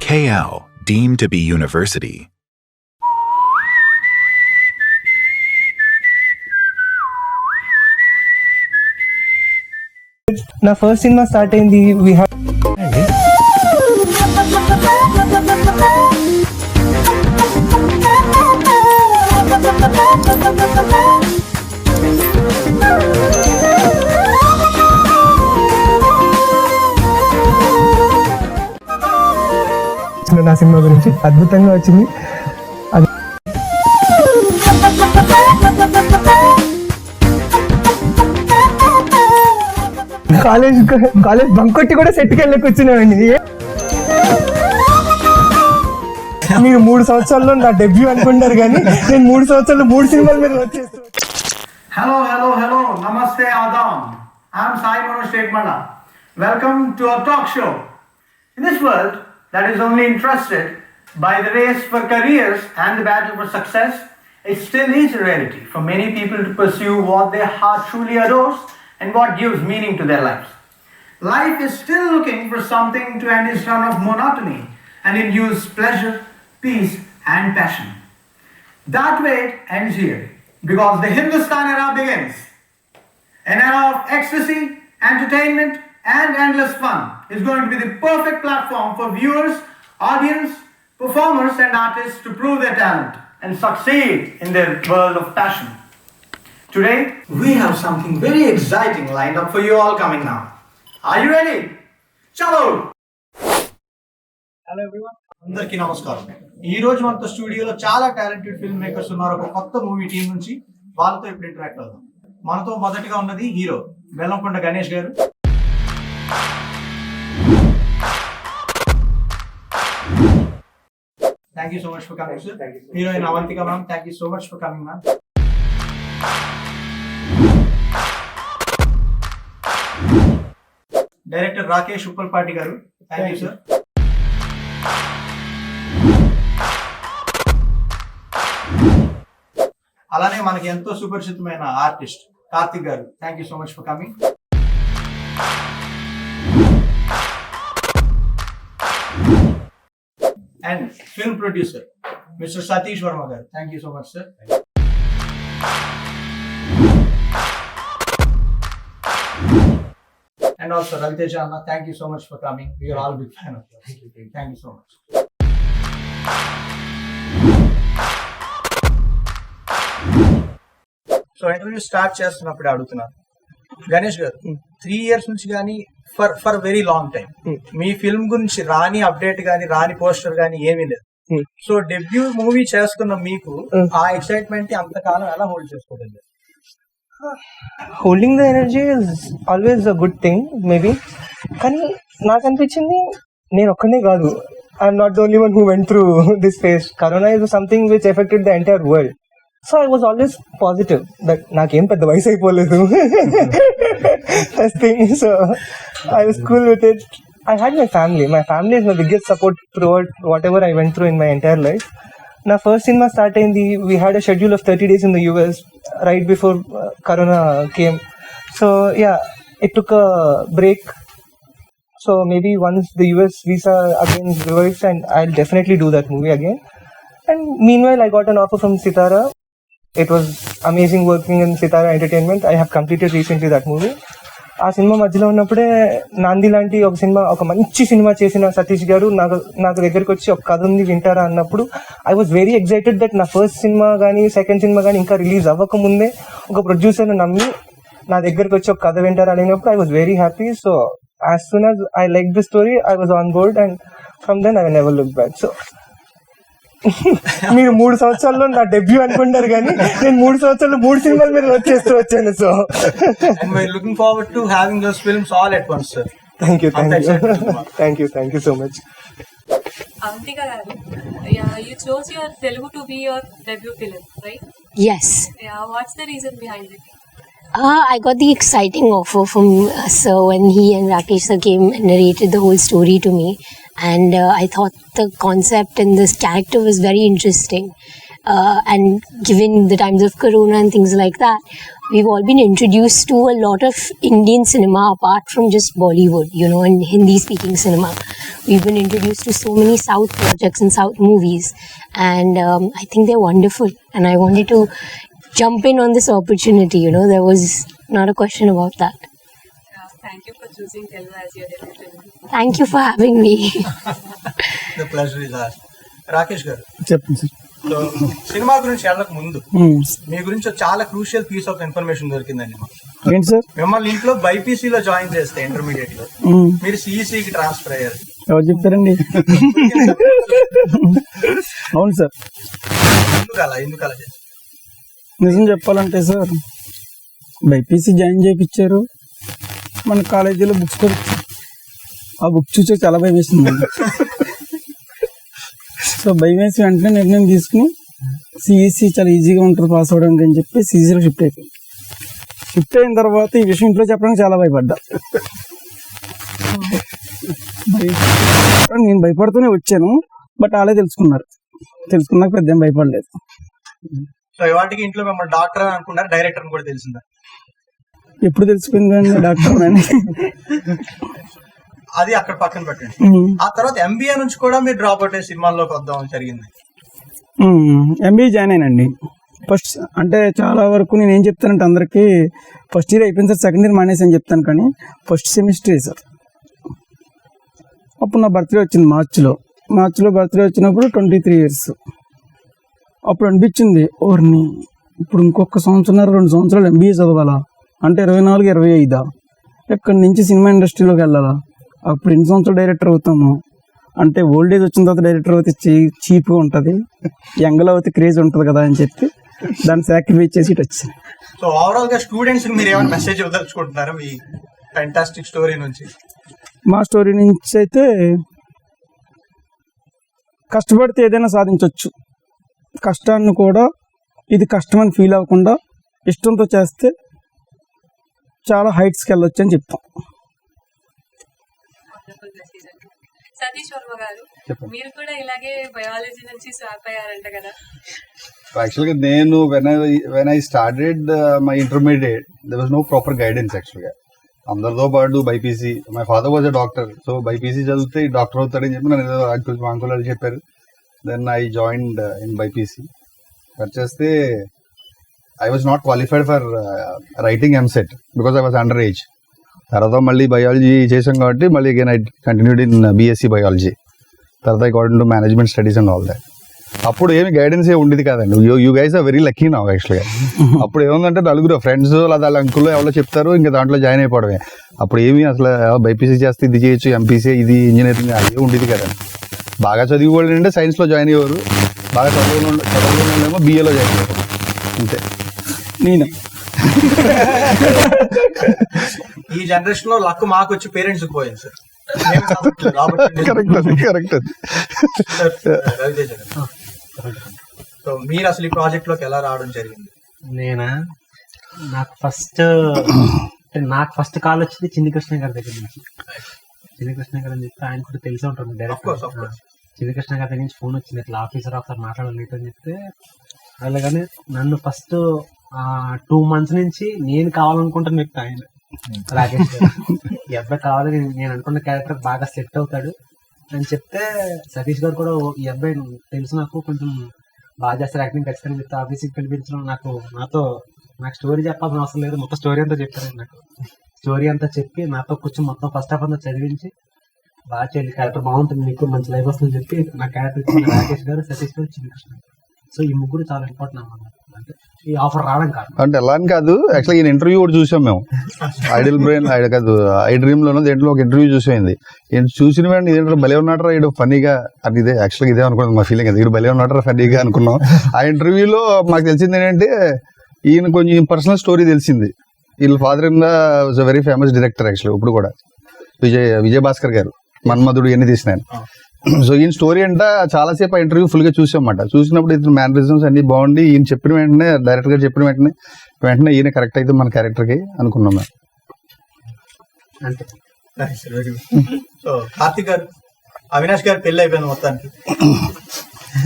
KL, deemed to be university. నా first cinema start అయింది నా సినిమా గురించి అద్భుతంగా వచ్చింది. కాలేజ్ బంక్ కొట్టి కూడా సెట్కి వెళ్ళి కూర్చున్నామండి. మీరు 3 సంవత్సరాల్లో నా డెబ్యూ అనుకుంటారు కానీ నేను 3 సంవత్సరాలు 3 సినిమాల మీద వచ్చేస్తాను. Hello. Namaste, Adam. I'm Sai Manoj Tekumalla. Welcome to our talk show. In this world that is only interested by the race for careers and the battle for success, it still is a rarity for many people to pursue what their heart truly adores and what gives meaning to their lives. Life is still looking for something to end its run of monotony and infuse pleasure, peace and passion. That wait ends here because the Hindustan era begins. An era of ecstasy, entertainment and endless fun is going to be the perfect platform for viewers, audience, performers and artists to prove their talent and succeed in their world of passion. Today, we have something very exciting lined up for you all coming now. Are you ready? Chalo! Hello everyone. అందరికీ నమస్కారం. ఈ రోజు మనతో స్టూడియోలో చాలా talented film makers ఉన్నారు. ఒక కొత్త మూవీ టీం నుంచి వాళ్ళతో ఇప్పుడు ఇంటరాక్ట్ అవుదాం. మనతో మొదటిగా ఉన్నది హీరో బెల్లంకొండ గణేష్ గారు. Thank you so much for coming, sir. Heroine Yamarthi ma'am, thank you so much for coming, ma'am. Director Rakesh Uppalpati garu, thank you sir. అలానే మనకి ఎంతో సుపరిచితమైన artist Karthik garu, thank you so much for coming. And film producer mister Satish Varma garu, thank you so much sir. And also Raviteja Anna, thank you so much for coming. We are all big fan of yours. Thank you so much. So interview start చేస్తున్నప్పుడు అడుగుతున్నాను గణేష్ గారు, 3 years నుంచి కానీ for very long time me film గురించి రాని update గానీ రాని poster గానీ ఏమీ లేదు. సో డెబ్యూ మూవీ చేస్తున్న మీకు ఆ ఎక్సైట్మెంట్ అంతకాలం ఎలా హోల్డ్ చేసుకోగలిగారు? Holding the energy is always a good thing maybe. కానీ నాకు అనిపించింది నేను ఒక్కనే కాదు, I'm not the only one who went through this phase. Corona is something which affected the entire world. So I was always positive that నాకేం పెద్ద వయసు అయిపోలేదు first thing. So I was cool with it. I had my family. My family is my biggest support throughout whatever I went through in my entire life. Na first cinema start ayindi, we had a schedule of 30 days in the US right before Corona came. So yeah, it took a break. So maybe once the US visa again revives, and I'll definitely do that movie again. And meanwhile, I got an offer from Sitara. It was amazing working in Sitara Entertainment. I have completed recently that movie. ఆ cinema మధ్యలో ఉన్నప్పుడే నాంది లాంటి ఒక cinema, ఒక మంచి cinema చేసిన సతీష్ గారు నాకు దగ్గరికి వచ్చి ఒక కథ ఉంది వింటారా అన్నప్పుడు I was very excited that నా ఫస్ట్ సినిమా కానీ సెకండ్ సినిమా కానీ ఇంకా రిలీజ్ అవ్వకముందే ఒక ప్రొడ్యూసర్ని నమ్మి నా దగ్గరికి వచ్చి ఒక కథ వింటారా అడిగినప్పుడు I was very happy. So as soon as I like the story I was on board, and from then I never look back. సో మీరు 3 సంవత్సరాల్లో నా డెబ్యూ అనుకుంటారు కానీ నేను 3 సంవత్సరాలు 3 సినిమాల మీద వచ్చేస్తూ వచ్చాను. So and we're looking forward to having those films all at once, sir. Thank you so much. Avantika garu, yeah, you chose your Telugu to be your debut film, right? Yes. Yeah, what's the reason behind it? I got the exciting offer from sir when he and Rakesh sir came and narrated the whole story to me, and I thought the concept and this character was very interesting. and given the times of Corona and things like that, we've all been introduced to a lot of Indian cinema apart from just Bollywood, and Hindi-speaking cinema. We've been introduced to so many South projects and South movies, and I think they're wonderful. And I wanted to jump in on this opportunity. There was not a question about that. Thank you for choosing Telugu as your debut film. Thank you for having me. The pleasure is ours. Rakesh గారు, చెప్పండి sir. So cinema గురించి వెళ్ళక ముందు మీ గురించి చాలా crucial piece of information దొరికిందండి మాకు. ఏంటి sir? మిమ్మల్ని ఇంట్లో బైపీసీలో జాయిన్ చేస్తే ఇంటర్మీడియట్ లో మీరు సిఈసికి ట్రాన్స్ఫర్ అయ్యారు. ఎవరు చెప్పారండి? అవును సార్. ఎందుకు అలా చేశారు? నిజం చెప్పాలంటే సార్, బైపీసీ జాయిన్ చేయించారు, మన కాలేజీలో బుక్స్ కూడా ఇచ్చారు. ఆ బుక్ చూసే చాలా భయం వేసిందండి. సో భయం వేసి వెంటనే నిర్ణయం తీసుకుని సిఈసి చాలా ఈజీగా ఉంటుంది పాస్ అవ్వడానికి అని చెప్పి సిఈసిలో షిఫ్ట్ అయిపోయింది. షిఫ్ట్ అయిన తర్వాత ఈ విషయం ఇంట్లో చెప్పడానికి చాలా భయపడ్డా. నేను భయపడుతూనే వచ్చాను, బట్ వాళ్ళే తెలుసుకున్నాక పెద్ద ఏం భయపడలేదు. సో వాటికి ఇంట్లో మిమ్మల్ని డాక్టర్ అని అనుకున్నారు, డైరెక్టర్ అని కూడా తెలిసిందా? ఎప్పుడు తెలిసిపోయింది కానీ డాక్టర్ అది అక్కడ పక్కన పెట్టండి. ఆ తర్వాత ఎంబీఏ నుంచి కూడా మీరు డ్రాప్ అవుట్ అయ్యి సినిమాల్లోకి వద్దామని జరిగింది. MBA join అయినండి. ఫస్ట్ అంటే చాలా వరకు నేను ఏం చెప్తానంటే అందరికీ ఫస్ట్ ఇయర్ అయిపోయింది సార్, సెకండ్ ఇయర్ మానేసి అని చెప్తాను, కానీ ఫస్ట్ సెమిస్టరే సార్. అప్పుడు నా బర్త్డే వచ్చింది మార్చిలో బర్త్డే వచ్చినప్పుడు 23 years. అప్పుడు అనిపించింది, ఓర్ని ఇప్పుడు ఇంకొక 2 సంవత్సరాలు ఎంబీఏ చదవాలా అంటే 24-25 ఎక్కడి నుంచి సినిమా ఇండస్ట్రీలోకి వెళ్ళాలా, అప్పుడు ఎన్ని సంవత్సరాలు డైరెక్టర్ అవుతాము అంటే ఓల్డ్ ఏజ్ వచ్చిన తర్వాత డైరెక్టర్ అయితే చీప్గా ఉంటుంది, యంగ్లో అయితే క్రేజ్ ఉంటుంది కదా అని చెప్పి దాన్ని సాక్రిఫైస్ చేసి ఇటు వచ్చింది. సో ఓవరాల్ గా స్టూడెంట్స్ మీరు ఏమైనా మెసేజ్ ఇవ్వదలుచుకుంటున్నారా మీ ఫ్యాంటాస్టిక్ స్టోరీ నుంచి? మా స్టోరీ నుంచి అయితే కష్టపడితే ఏదైనా సాధించవచ్చు, కష్టాన్ని కూడా ఇది కష్టం అని ఫీల్ అవ్వకుండా ఇష్టంతో చేస్తే చాలా హైట్స్కి వెళ్ళొచ్చు అని చెప్తాం. సతీష్ వర్మ గారు, మీరు కూడా ఇలాగే బయాలజీ నుంచి స్వాప్ అయ్యారంట కదా? యాక్చువల్గా నేను when I started my intermediate there was no proper guidance. యాక్చువల్గా అందరితో పాటు BiPC, my father was a doctor, so BiPC చదివితే డాక్టర్ అవుతాడని చెప్పి నన్ను ఏదో అంకుల్ అని చెప్పారు. Then I joined in BiPC. వచ్చేస్తే I was not qualified for writing EAMCET because I was under age. తర్వాత మళ్ళీ బయాలజీ చేసాం కాబట్టి మళ్ళీ again I continued in BSc biology. తర్వాత I got into management studies and all that. అప్పుడు ఏమి guidance ఏ ఉండేది కాదండి. You guys are very lucky now యాక్చువల్గా. అప్పుడు ఏముందంటే నలుగురు ఫ్రెండ్స్ లేదా వాళ్ళ అంకుల్లో ఎవరో చెప్తారు, ఇంకా దాంట్లో జాయిన్ అయిపోవడమే. అప్పుడు ఏమి అసలు బైపీసీ చేస్తే ఇది చేయొచ్చు, ఎంపీసీ ఇది ఇంజనీరింగ్ అది ఉండేది కదండి. బాగా చదివి వాళ్ళు అంటే సైన్స్లో జాయిన్ అయ్యేవారు, బాగా చదువుకునేమో బీఏలో జాయిన్ అయ్యారు, అంతే. నేను ఈ జనరేషన్ లో లక్ మాకు వచ్చి పేరెంట్స్ పోయింది సార్. కరెక్ట్. సో మీరు అసలు ఈ ప్రాజెక్ట్ లోకి ఎలా రావడం జరిగింది? నాకు ఫస్ట్ కాల్ వచ్చింది చిన్ని కృష్ణ గారి దగ్గర నుంచి. చిన్ని కృష్ణ గారు అని చెప్పి ఆయన కూడా తెలిసే ఉంటుంది డైరెక్ట్. చిన్ని కృష్ణ గారి దగ్గర నుంచి ఫోన్ వచ్చింది, ఇట్లా ఆఫీసర్ ఒకసారి మాట్లాడాలి అని చెప్తే అలాగనే నన్ను ఫస్ట్ 2 months నుంచి నేను కావాలనుకుంటున్న వ్యక్తి ఆయన రాకేష్ గారు. ఈ అబ్బాయి కావాలి, నేను అనుకున్న క్యారెక్టర్ బాగా సెట్ అవుతాడు అని చెప్తే సతీష్ గారు కూడా ఈ అబ్బాయి తెలుసు నాకు కొంచెం బాగా చేస్తారు యాక్టింగ్, ఖచ్చితంగా చెప్తే ఆఫీస్కి పిలిపించడం, నాకు స్టోరీ చెప్పాల్సిన అవసరం లేదు, మొత్తం స్టోరీ అంతా చెప్పారు. నాకు స్టోరీ అంతా చెప్పి నాతో కూర్చొని మొత్తం ఫస్ట్ హాఫ్ అంతా చదివించి బాగా చేయండి, క్యారెక్టర్ బాగుంటుంది, మీకు మంచి లైఫ్ వస్తుందని చెప్పి నా క్యారెక్టర్ ఇచ్చిన రాకేష్ గారు, సతీష్ గారు, చిన్న కృష్ణ. సో ఈ ముగ్గురు చాలా ఇంపార్టెంట్ అన్నమాట. అంటే ఈ ఆఫర్ రావడం కాదు అంటే ఎలా అని కాదు, యాక్చువల్గా ఈయన ఇంటర్వ్యూ కూడా చూసాం మేము. ఐడియల్ బ్రెయిన్ కాదు, ఐ డ్రీమ్ లోనో దేంట్లో ఒక ఇంటర్వ్యూ చూసేది. ఈయన చూసిన వెంటనే ఇదేంటో భలే ఉన్నాడరా ఈడు ఫన్నీగా, అది ఇదే యాక్చువల్గా ఇదే అనుకున్నాం, మా ఫీలింగ్ అది, ఈడు భలే ఉన్నాడరా ఫన్నీగా అనుకున్నాం. ఆ ఇంటర్వ్యూలో మాకు తెలిసింది ఏంటంటే ఈయన కొంచెం పర్సనల్ స్టోరీ తెలిసింది. వీళ్ళ father in law was a very famous director యాక్చువల్గా, ఇప్పుడు కూడా విజయ్ భాస్కర్ గారు మన్మధుడు ఇవన్నీ తీసినాను. సో ఈయన స్టోరీ అంట చాలాసేపు ఆ ఇంటర్వ్యూ ఫుల్గా చూసామన్నమాట. చూసినప్పుడు ఇతను మేనరిజమ్స్ అన్ని బాగుండి ఈయన చెప్పిన వెంటనే, డైరెక్టర్ గారు చెప్పిన వెంటనే ఈయన కరెక్ట్ అయితే మన క్యారెక్టర్కి అనుకున్నాం మేము. అంటే సో కార్తిక్ గారు, అవినాష్ గారు పెళ్ళి అయిపోయింది మొత్తానికి,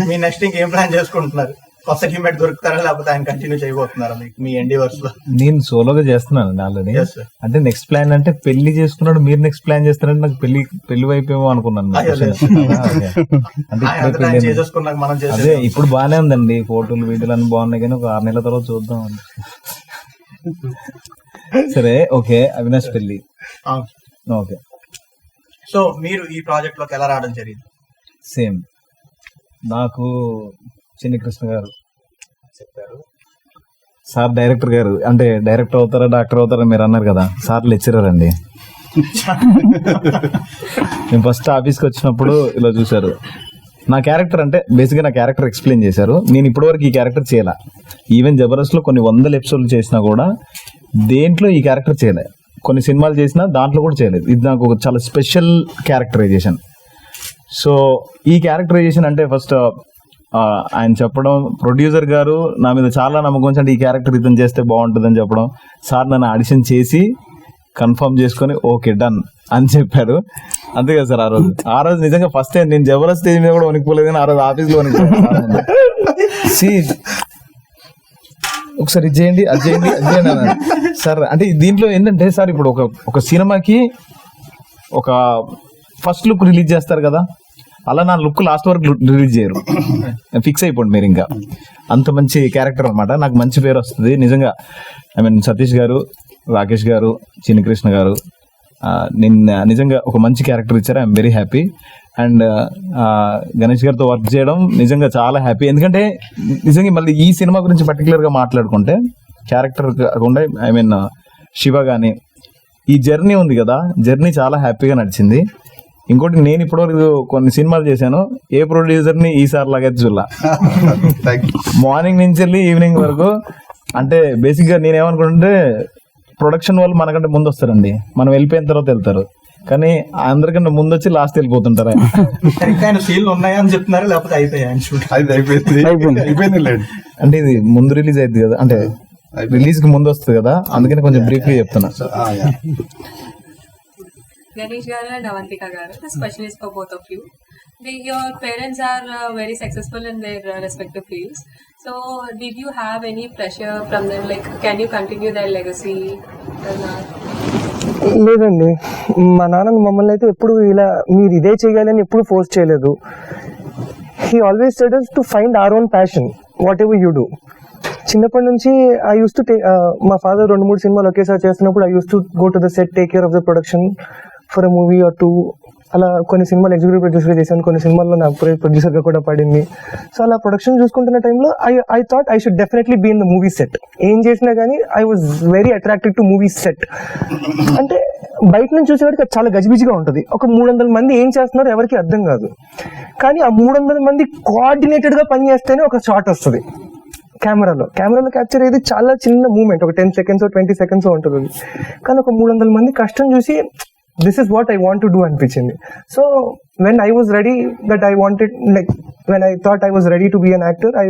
మీ నెక్స్ట్ ఇంకేం ప్లాన్ చేసుకుంటున్నారు? కొత్త టీమ్మేట్ దొరుకుతారా లేకపోతే ఆయన కంటిన్యూ చేయబోతున్నారా మీ ఎండివర్స్ లో? నేను సోలోగా చేస్తున్నాను ఆల్రెడీ. అంటే నెక్స్ట్ ప్లాన్ అంటే పెళ్లి చేసుకున్నాడు, మీరు నెక్స్ట్ ప్లాన్ చేస్తారంటే నాకు పెళ్లి వైపేమో అనుకున్నాను. అదే ఇప్పుడు బాగానే ఉందండి, ఫోటోలు వీడియోలు అన్ని బాగున్నాయి, కానీ ఒక 6 నెలల తర్వాత చూద్దాం అని. సరే ఓకే, అవినాష్ పెళ్లి. ఓకే, సో మీరు ఈ ప్రాజెక్ట్ లోకి ఎలా రావడం జరిగింది? సేమ్ నాకు చిన్ని కృష్ణ గారు చెప్పారు, సార్ డైరెక్టర్ గారు, అంటే డైరెక్టర్ అవుతారా డాక్టర్ అవుతారా మీరు అన్నారు కదా, సార్ లెక్చరర్ అండి. నేను ఫస్ట్ ఆఫీస్కి వచ్చినప్పుడు ఇలా చూశారు, నా క్యారెక్టర్ అంటే బేసిక్గా నా క్యారెక్టర్ ఎక్స్ప్లెయిన్ చేశారు. నేను ఇప్పటివరకు ఈ క్యారెక్టర్ చేయలే, ఈవెన్ జబర్దస్త్లో కొన్ని 100 ఎపిసోడ్లు చేసినా కూడా దేంట్లో ఈ క్యారెక్టర్ చేయలే. కొన్ని సినిమాలు చేసినా దాంట్లో కూడా చేయలేదు. ఇది నాకు ఒక చాలా స్పెషల్ క్యారెక్టరైజేషన్. సో ఈ క్యారెక్టరైజేషన్ అంటే ఫస్ట్ ఆయన చెప్పడం, ప్రొడ్యూసర్ గారు నా మీద చాలా నమ్మకం ఉంచి, అంటే ఈ క్యారెక్టర్ ఇతను చేస్తే బాగుంటుందని చెప్పడం, సార్ నన్ను ఆడిషన్ చేసి కన్ఫర్మ్ చేసుకొని ఓకే డన్ అని చెప్పారు. అంతే కదా సార్. ఆ రోజు నిజంగా ఫస్ట్ టైం నేను జబర్దస్త్ స్టేజ్ మీద కూడా వణికిపోలేదు, కానీ ఆ రోజు ఆఫీస్లో వణికిపోయాను. ఒకసారి ఇది చేయండి అది చేయండి అన్నారు సార్. అంటే దీంట్లో ఏంటంటే సార్, ఇప్పుడు ఒక సినిమాకి ఒక ఫస్ట్ లుక్ రిలీజ్ చేస్తారు కదా, అలా నా లుక్ లాస్ట్ వరకు రిలీజ్ చేయరు. ఫిక్స్ అయిపోండి మీరు, ఇంకా అంత మంచి క్యారెక్టర్ అనమాట. నాకు మంచి పేరు వస్తుంది నిజంగా. ఐ మీన్ సతీష్ గారు, రాకేష్ గారు, చిన్ని కృష్ణ గారు నిన్న నిజంగా ఒక మంచి క్యారెక్టర్ ఇచ్చారు. I'm very happy. And Ganesh గారితో వర్క్ చేయడం నిజంగా చాలా హ్యాపీ. ఎందుకంటే నిజంగా మళ్ళీ ఈ సినిమా గురించి పర్టికులర్గా మాట్లాడుకుంటే, క్యారెక్టర్ కాకుండా ఐ మీన్ శివ కానీ ఈ జర్నీ ఉంది కదా, జర్నీ చాలా హ్యాపీగా నడిచింది. ఇంకోటి, నేను ఇప్పటివరకు కొన్ని సినిమాలు చేశాను, ఏ ప్రొడ్యూసర్ని ఈసారి లాగా చూడలా. మార్నింగ్ నుంచి వెళ్ళి ఈవినింగ్ వరకు. అంటే బేసిక్గా నేనేమనుకుంటే, ప్రొడక్షన్ వాళ్ళు మనకంటే ముందు వస్తారండి, మనం వెళ్ళిపోయిన తర్వాత వెళ్తారు, కానీ అందరికంటే ముందు వచ్చి లాస్ట్ వెళ్ళిపోతుంటారు. అంటే ఇది ముందు రిలీజ్ అయింది కదా, అంటే రిలీజ్ కి ముందు వస్తుంది కదా, అందుకని కొంచెం బ్రీఫ్గా చెప్తున్నా. Ganesh garu and Avantika garu, the specialist for both of you. Your parents are very successful in their respective fields. So, did you have any pressure from them? Like, can you continue their legacy or not? లేదండి, మా నాన్న మమ్మల్ని అయితే ఎప్పుడు ఇలా మీరు ఇదే చేయాలని ఎప్పుడు ఫోర్స్ చేయలేదు. He always said us to find our own passion, whatever you do. చిన్నప్పటి నుంచి ఐ యూస్ టు మా ఫాదర్ 2-3 సినిమాలు ఒకేసారి చేస్తున్నప్పుడు I used to go to the set, take care of the production for a movie or 2. అలా కొన్ని సినిమాలు executive ప్రొడ్యూసర్గా చేశాను, కొన్ని సినిమాల్లో నాకు ప్రొడ్యూసర్గా కూడా పడింది. సో అలా ప్రొడక్షన్ చూసుకుంటున్న టైంలో I thought I should definitely be in the movie set. ఏం చేసినా కానీ I was very attracted to movie set. అంటే బయట నుంచి చూసేవాడికి చాలా గజిబిజిగా ఉంటుంది. ఒక 300 మంది ఏం చేస్తున్నారో ఎవరికి అర్థం కాదు, కానీ ఆ 300 మంది కోఆర్డినేటెడ్గా పనిచేస్తేనే ఒక షాట్ వస్తుంది. కెమెరాలో క్యాప్చర్ అయ్యేది చాలా చిన్న మూమెంట్, ఒక 10 seconds 20 seconds ఉంటుంది. కానీ ఒక 300 మంది కష్టం చూసి this is what I want to do అనిపించింది. So when I was ready that I wanted, like when I thought I was ready to be an actor, I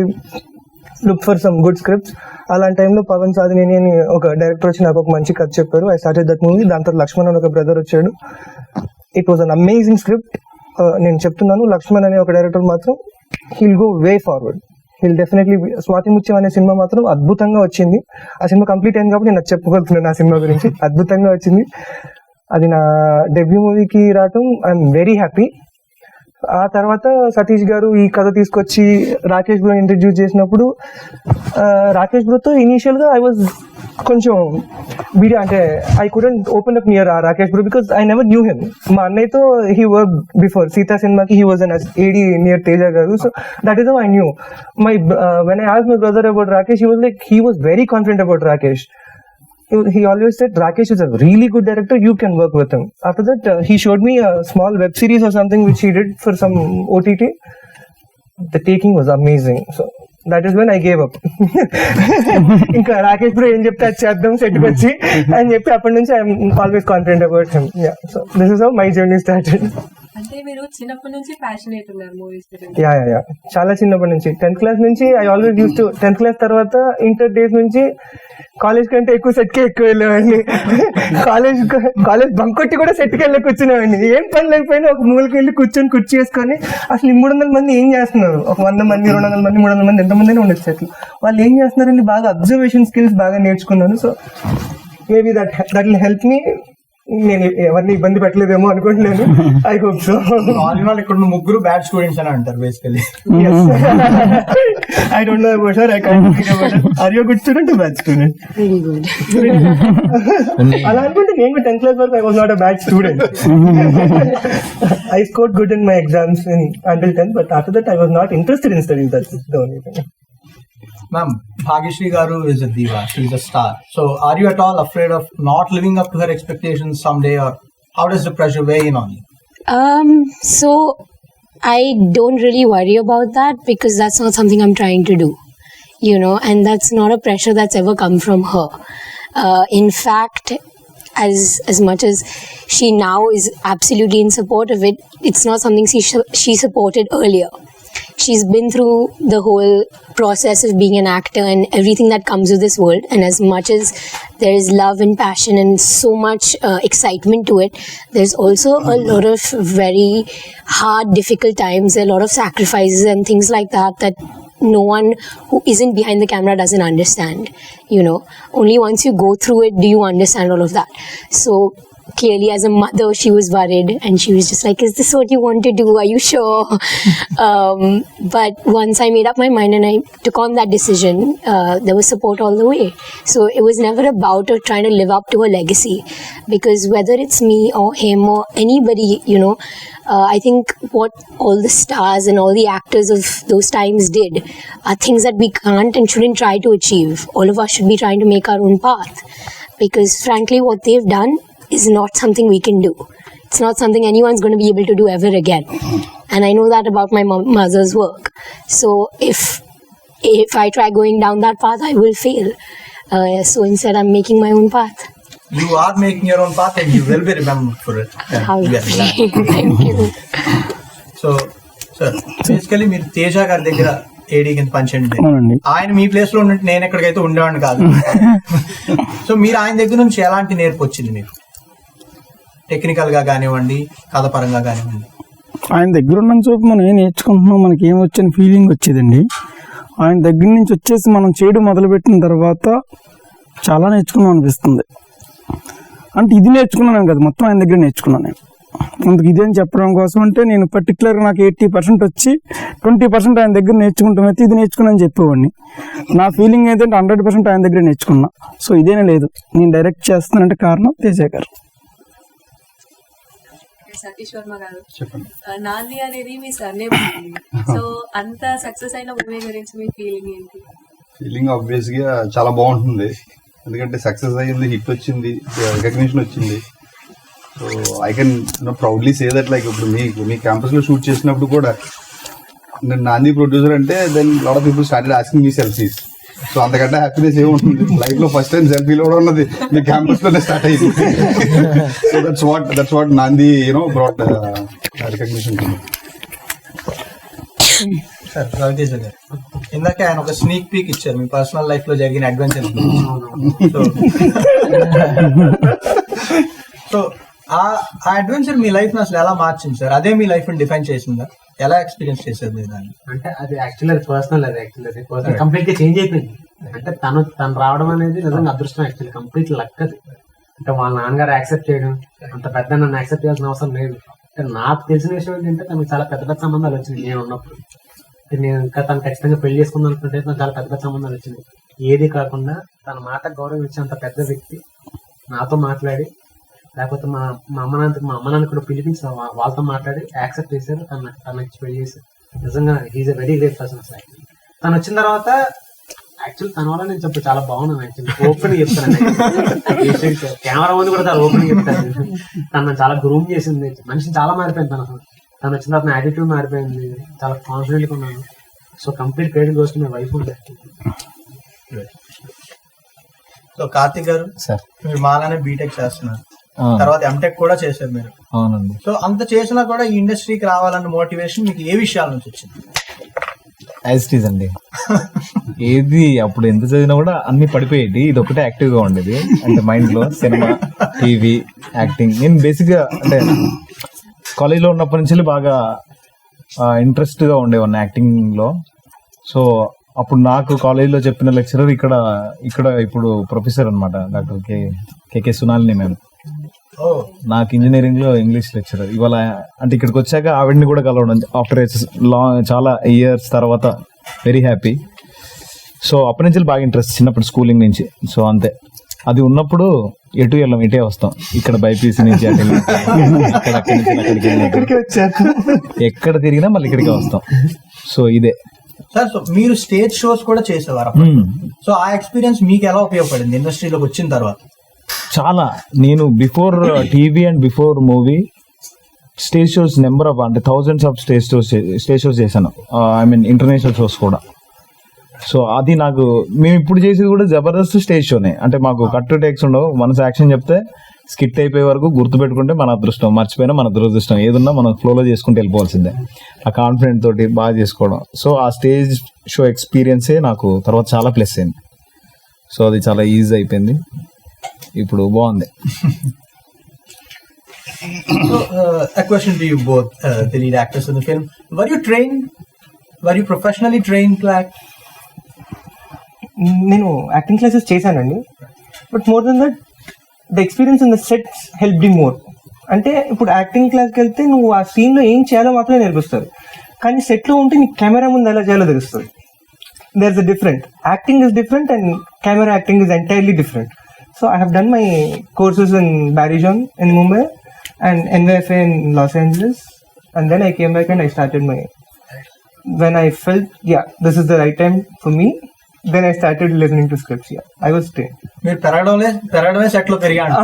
look for some good scripts. అలాంటి టైంలో పవన్ సాధినేని అని ఒక director వచ్చి నాకు ఒక మంచి కథ చెప్పారు. I started that movie. దాని తర్వాత లక్ష్మణ్ అని ఒక బ్రదర్ వచ్చాడు. It was an amazing script. నేను చెప్తున్నాను, లక్ష్మణ్ అనే ఒక డైరెక్టర్ మాత్రం he'll go way forward. Heal definitely. Swathi Muthyam అనే సినిమా మాత్రం అద్భుతంగా వచ్చింది. ఆ సినిమా కంప్లీట్ అయింది కాబట్టి నేను చెప్పుకోగలుగుతున్నాను ఆ సినిమా గురించి. అద్భుతంగా వచ్చింది. అది నా డెబ్యూ మూవీకి రావటం ఐఎమ్ వెరీ హ్యాపీ. ఆ తర్వాత సతీష్ గారు ఈ కథ తీసుకొచ్చి రాకేష్ బ్రో ఇంట్రడ్యూస్ చేసినప్పుడు, రాకేష్ బ్రోతో ఇనీషియల్గా ఐ వాజ్ కొంచెం వీడియో, అంటే I couldn't open up near Rakesh bro because I never knew him. మా అన్నయ్యతో హీ వర్క్ బిఫోర్ సీతా సినిమాకి, he was an AD near Teja garu. So that is how I knew. When I asked my brother about Rakesh, he was very confident about Rakesh. He always said Rakesh is a really good director, you can work with him. After that he showed me a small web series or something which he did for some OTT. The taking was amazing. So that is when I gave up. ఇంకా Rakesh bro ఏం చెప్తే అది చేద్దాం సెట్కి వచ్చి అని చెప్పి అప్పటి నుంచి I'm always confident about him. Yeah, so this is how my journey started. అంటే మీరు చిన్నప్పటి నుంచి ప్యాషనేట్ ఉన్నారు మూవీస్ గురించి. యా చాలా చిన్నప్పటి నుంచి 10th క్లాస్ నుంచి I always use to 10th class తర్వాత ఇంటర్ డేస్ నుంచి కాలేజ్ కంటే ఎక్కువ సెట్కే ఎక్కువ వెళ్ళేవాడిని. కాలేజ్ బంక్ కొట్టి కూడా సెట్కి వెళ్ళి కూర్చునేవాడిని. ఏం పని లేకపోయినా ఒక మూలకి వెళ్ళి కూర్చొని కుర్చీ వేసుకొని అసలు ఈ 300 మంది ఏం చేస్తున్నారు, ఒక 100 మంది 200 మంది 300 మంది ఎంతమంది అయినా ఉండొచ్చు సెట్లు, వాళ్ళు ఏం చేస్తున్నారని బాగా అబ్జర్వేషన్ స్కిల్స్ బాగా నేర్చుకున్నాను. So maybe that will help me. నేను ఎవరిని ఇబ్బంది పెట్టలేదేమో అనుకుంటున్నాను. I hope so. ఆల్ ఇక్కడ ముగ్గురు బ్యాడ్ స్టూడెంట్స్ అని అంటారు basically. I don't know about her. I can't think about her. Are you a good student or bad student? Very good. అలా అనుకుంటే నేను 10th class వరకు I was not a bad student. I scored good in my exams until 10th, but after that I was not interested in studying. That's the only thing. Ma'am, Bhagyashree Garu is a diva. She's a star. So, are you at all afraid of not living up to her expectations someday, or how does the pressure weigh in on you? So I don't really worry about that because that's not something I'm trying to do, you know, and that's not a pressure that's ever come from her. In fact, as much as she now is absolutely in support of it, it's not something she supported earlier. She's been through the whole process of being an actor and everything that comes with this world, and as much as there is love and passion and so much excitement to it, there's also a lot of very hard, difficult times, a lot of sacrifices and things like that no one who isn't behind the camera doesn't understand, you know. Only once you go through it do you understand all of that. So clearly as a mother she was worried and she was just like, is this what you want to do, are you sure? But once I made up my mind and I took on that decision, there was support all the way. So it was never about trying to live up to a legacy, because whether it's me or him or anybody, you know, I think what all the stars and all the actors of those times did are things that we can't and shouldn't try to achieve. All of us should be trying to make our own path, because frankly what they've done is not something we can do. It's not something anyone's going to be able to do ever again. And I know that about my mother's work. So if I try going down that path, I will fail. So instead, I'm making my own path. You are making your own path and you will be remembered for it. How lovely. Thank you. So, sir, basically మీరు తేజ గారి దగ్గర ఏడీ కింద పనిచేయండి. ఆయన మీ place లో ఉంటే నేను ఎక్కడికైతే ఉండేవాడిని కాదు. సో మీరు ఆయన దగ్గర నుంచి ఎలాంటి నేర్పు వచ్చింది మీకు, టెక్నికల్ గా కానివ్వండి, కథ పరంగా కానివ్వండి? ఆయన దగ్గర ఉన్న చోటు మనం ఏం నేర్చుకుంటున్నాం, మనకి ఏం వచ్చిన ఫీలింగ్ వచ్చేదండి. ఆయన దగ్గర నుంచి వచ్చేసి మనం చేయడం మొదలుపెట్టిన తర్వాత చాలా నేర్చుకున్నాం అనిపిస్తుంది. అంటే ఇది నేర్చుకున్నాను కదా, మొత్తం ఆయన దగ్గర నేర్చుకున్నాను నేను. అందుకు ఇదేం చెప్పడం కోసం అంటే నేను పర్టికులర్గా నాకు 80% వచ్చి 20% ఆయన దగ్గర నేర్చుకుంటాం అయితే ఇది నేర్చుకున్నాను చెప్పేవాడిని. నా ఫీలింగ్ ఏంటంటే 100% ఆయన దగ్గర నేర్చుకున్నా. సో ఇదేనే లేదు, నేను డైరెక్ట్ చేస్తున్నానంటే కారణం తేజ గారు. సతీష్ వర్మ గారు, నాంది అనేది మీ సర్నేమ్. సో అంత సక్సెస్ అయిన మూవీ గురించి మీ ఫీలింగ్ ఏంటి? ఫీలింగ్ ఆబ్వియస్ గా చాలా బాగుంటుంది, ఎందుకంటే సక్సెస్ అయ్యింది, హిట్ వచ్చింది, రికగ్నిషన్ వచ్చింది. So I can proudly say that, like ఇప్పుడు మీ క్యాంపస్ లో షూట్ చేసినప్పుడు కూడా నేను నాంది ప్రొడ్యూసర్ అంటే then lot of people started asking me selfies. So అంతకంటే హ్యాపీనెస్ ఏముంటుంది లైఫ్ లో? ఫస్ట్ టైం సెల్ఫీలో కూడా ఉన్నది మీ క్యాంపస్ లోనే స్టార్ట్ అయింది. So that's what Naandhi brought recognition. Sir Ravi Teja గారు, ఇందాక ఆయన ఒక స్నీక్ పీక్ ఇచ్చారు మీ పర్సనల్ లైఫ్ లో జరిగిన అడ్వెంచర్. సో ఆ అడ్వెంచర్ మీ లైఫ్ ని అసలు ఎలా మార్చింది సార్? అదే మీ లైఫ్ ని డిఫైన్ చేసిందా? ఎలా ఎక్స్పీరియన్స్ చేశారు మీరు దాన్ని? అంటే అది యాక్చువల్లీ పర్సనల్, కంప్లీట్ గా చేంజ్ అయిపోయింది. అంటే తను రావడం అనేది నిజంగా అదృష్టం, యాక్చువల్లీ కంప్లీట్ లక్ అది. అంటే వాళ్ళ నాన్నగారు యాక్సెప్ట్ చేయడం, అంత పెద్ద నన్ను యాక్సెప్ట్ చేయాల్సిన అవసరం లేదు. అంటే నాకు తెలిసిన విషయం ఏంటంటే తనకు చాలా పెద్ద పెద్ద సంబంధాలు వచ్చింది నేను ఉన్నప్పుడు. నేను ఇంకా తను ఖచ్చితంగా పెళ్లి చేసుకుందాం అనుకుంటే నాకు చాలా పెద్ద పెద్ద సంబంధాలు వచ్చింది. ఏది కాకుండా తన మాట గౌరవం ఇచ్చే అంత పెద్ద వ్యక్తి నాతో మాట్లాడి, లేకపోతే మా అమ్మ నాన్న కూడా పిలిపించి వాళ్ళతో మాట్లాడి యాక్సెప్ట్ చేశారు, తనకి పెళ్లి చేశారు. నిజంగా he's a very great person. తను వచ్చిన తర్వాత యాక్చువల్లీ తన వల్ల నేను చెప్పి చాలా బాగున్నాను. యాక్చువల్లీ ఓపెన్ చెప్తాను, కెమెరా ముందు కూడా చాలా ఓపెన్ చెప్తాను. తను చాలా గ్రూమ్ చేసింది, మనిషిని చాలా మారిపోయింది. తను వచ్చిన తర్వాత నా యాటిట్యూడ్ మారిపోయింది, చాలా కాన్ఫిడెంట్ గా ఉన్నాను. So complete credit goes to my wife. So Karthik గారు, మీరు మాలానే బీటెక్ చేస్తున్నారు. తర్వాత ఎంటెక్ కూడా చేశారు మీరు. అవునండి. సో అంత చేసినా కూడా ఈ ఇండస్ట్రీకి రావాలన్న మోటివేషన్ మీకు ఏ విషయాల నుంచి వచ్చింది? యాజ్ ఇట్ ఈజ్ అండి. ఏది అప్పుడు ఎంత చదివినా కూడా అన్ని పడిపోయేది, ఇది ఒకటే యాక్టివ్ గా ఉండేది. అంటే మైండ్ లో సినిమా, టీవీ, యాక్టింగ్. నేను బేసిక్ గా అంటే కాలేజ్ లో ఉన్నప్పటి నుంచి బాగా ఇంట్రెస్ట్ గా ఉండేవాడిని యాక్టింగ్ లో. సో అప్పుడు నాకు కాలేజ్ లో చెప్పిన లెక్చరర్ ఇక్కడ ఇప్పుడు ప్రొఫెసర్ అనమాట, డాక్టర్ కేకే సునాలిని మేము. నాకు ఇంజనీరింగ్ లో ఇంగ్లీష్ లెక్చరర్. ఇవాళ అంటే ఇక్కడికి వచ్చాక ఆవిడని కూడా కలవడం ఆఫ్టర్ చాలా ఇయర్స్ తర్వాత వెరీ హ్యాపీ. సో అప్పటి నుంచి బాగా ఇంట్రెస్ట్ చిన్నప్పుడు స్కూలింగ్ నుంచి. సో అంతే, అది ఉన్నప్పుడు ఎటు వెళ్ళాం, ఇటే వస్తాం. ఇక్కడ బైపీసీ నుంచి అటు ఎక్కడ తిరిగినా మళ్ళీ ఇక్కడికే వస్తాం. సో ఇదే సార్. సో మీరు స్టేజ్ షోస్ కూడా చేసేవారు. సో ఆ ఎక్స్పీరియన్స్ మీకు ఎలా ఉపయోగపడింది ఇండస్ట్రీలోకి వచ్చిన తర్వాత? చాలా. నేను before TV and before movie stage shows number of అంటే థౌజండ్స్ ఆఫ్ స్టేజ్ షోస్ చేశాను. ఐ మీన్ ఇంటర్నేషనల్ షోస్ కూడా. సో అది నాకు, మేము ఇప్పుడు చేసేది కూడా జబర్దస్త్ స్టేజ్ షోనే. అంటే మాకు కట్ టు టేక్స్ ఉండవు. మనసు యాక్షన్ చెప్తే స్కిట్ అయిపోయే వరకు గుర్తుపెట్టుకుంటే మన అదృష్టం, మర్చిపోయినా మన దురదృష్టం. ఏదున్నా మనం ఫ్లోలో చేసుకుంటూ వెళ్ళిపోవాల్సిందే. ఆ కాన్ఫిడెంట్ తోటి బాగా చేసుకోవడం. సో ఆ స్టేజ్ షో ఎక్స్పీరియన్సే నాకు తర్వాత చాలా ప్లస్ అయింది. సో అది చాలా ఈజీ అయిపోయింది, ఇప్పుడు బాగుంది. So, a question to you both, the lead actors in the film. Were you trained? Were you professionally trained to act? నేను యాక్టింగ్ క్లాసెస్ చేశానండి, but more than that the experience in the sets helped more. అంటే ఇప్పుడు acting క్లాస్కి వెళ్తే నువ్వు ఆ సీన్లో ఏం చేయాలో మాత్రమే నేర్పిస్తారు, కానీ సెట్లో ఉంటే నీకు కెమెరా ముందు ఎలా చేయాలో తెలుస్తుంది. There is a different. Acting is different and camera acting is entirely different. So I have done my courses in Barryjohn in Mumbai and NYFA in Los Angeles, and then I came back and I started when I felt this is the right time for me, then I started listening to scripts. I was trained. మీరు పెరగడమే set లో పెరిగాడు.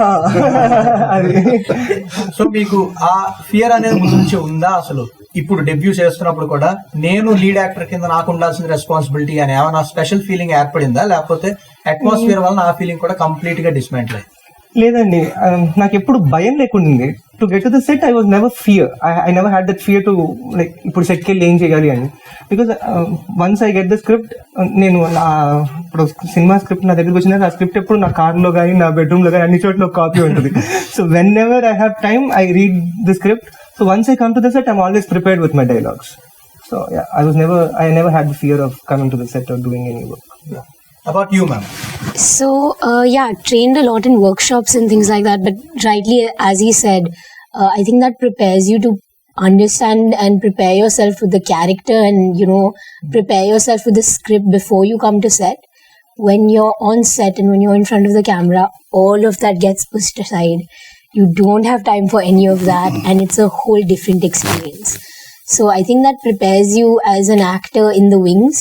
So మీకు ఆ fear అనేది ముందు నుంచి ఉందా? అసలు ఇప్పుడు డెబ్యూ చేస్తున్నప్పుడు కూడా నేను లీడ్ యాక్టర్ కింద నాకు ఉండాల్సిన రెస్పాన్సిబిలిటీ అని ఏమైనా స్పెషల్ ఫీలింగ్ ఏర్పడిందా, లేకపోతే అట్మాస్ఫియర్ వల్ల ఆ ఫీలింగ్ కూడా కంప్లీట్ గా డిస్మెంటల్ అయింది? లేదండి, నాకు ఎప్పుడు భయం లేకుండా. To get to the set I was never fear. I never had that fear to like ఇప్పుడు సెట్కి వెళ్ళి ఏం చేయాలి అని. Because once I get the script, నేను ఇప్పుడు సినిమా స్క్రిప్ట్ నా దగ్గరికి వచ్చిన ఆ స్క్రిప్ట్ ఎప్పుడు నా కార్లో కానీ నా బెడ్రూమ్లో కానీ అన్ని చోట్ల కాపీ ఉంటుంది. So when ever I have time I read the script. So once I come to the set, I'm always prepared with my dialogues. So I never had the fear of coming to the set or doing any work. Yeah. About you, ma'am? So trained a lot in workshops and things like that. But rightly, as he said, I think that prepares you to understand and prepare yourself with the character and prepare yourself with the script before you come to set. When you're on set and when you're in front of the camera, all of that gets pushed aside. You don't have time for any of that, and it's a whole different experience. So I think that prepares you as an actor in the wings,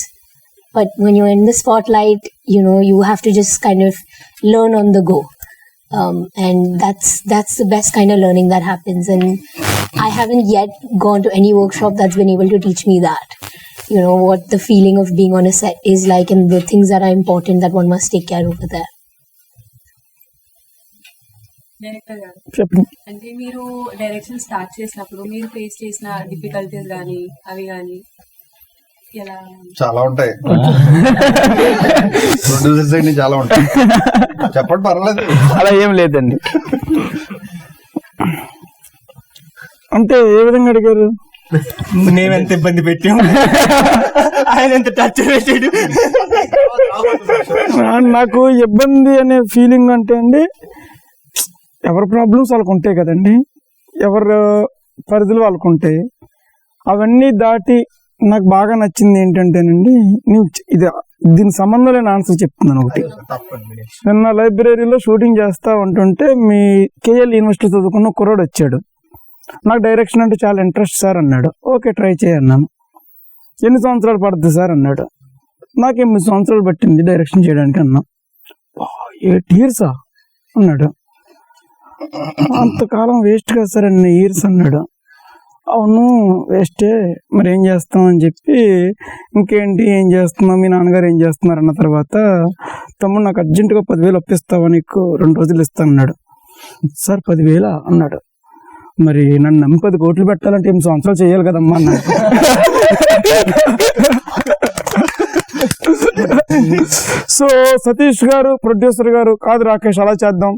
but when you're in the spotlight, you have to just kind of learn on the go, and that's the best kind of learning that happens. And I haven't yet gone to any workshop that's been able to teach me that, what the feeling of being on a set is like, and the things that are important that one must take care of over there. Director గారు, అంటే మీరు direction start చేసినప్పుడు మీరు face చేసిన difficulties కానీ అవి కానీ ఎలా? చాలా ఉంటాయి, ప్రొడ్యూసర్ సైడ్ చాలా ఉంటాయి. చెప్పండి, పర్వాలేదు. అలా ఏం లేదండి. అంటే ఏ విధంగా అడిగారు? మేమెంత ఇబ్బంది పెట్టాము, ఆయన ఎంత టచ్ పెట్టాడు. నాకు ఇబ్బంది అనే ఫీలింగ్ అంటే అండి, ఎవరి ప్రాబ్లమ్స్ వాళ్ళకు ఉంటాయి కదండి, ఎవరి పరిధులు వాళ్ళకు ఉంటాయి. అవన్నీ దాటి నాకు బాగా నచ్చింది ఏంటంటేనండి, దీని సంబంధం లేని ఆన్సర్ చెప్తున్నాను ఒకటి. నిన్న లైబ్రరీలో షూటింగ్ చేస్తూ ఉంటుంటే మీ కేఎల్ యూనివర్సిటీ చదువుకున్న కుర్రాడు వచ్చాడు. నాకు డైరెక్షన్ అంటే చాలా ఇంట్రెస్ట్ సార్ అన్నాడు. ఓకే, ట్రై చేయన్నాను. ఎన్ని సంవత్సరాలు పడుతుంది సార్ అన్నాడు. నాకు 8 సంవత్సరాలు పట్టింది డైరెక్షన్ చేయడానికి అన్నా. 8 years అన్నాడు. అంతకాలం వేస్ట్ కదా సార్, అన్ని ఇయర్స్ అన్నాడు. అవును వేస్టే, మరి ఏం చేస్తాం అని చెప్పి, ఇంకేంటి ఏం చేస్తున్నావు, మీ నాన్నగారు ఏం చేస్తున్నారు అన్న తర్వాత, తమ్ముడు నాకు అర్జెంటుగా 10,000 ఒప్పిస్తావా, నీకు 2 రోజులు ఇస్తాను అన్నాడు. సార్ 10,000 అన్నాడు. మరి నన్ను నమ్మి 10 కోట్లు పెట్టాలంటే 8 సంవత్సరాలు చేయాలి కదమ్మా అన్నాడు. సో సతీష్ గారు ప్రొడ్యూసర్ గారు, కాదు రాకేష్ అలా చేద్దాం,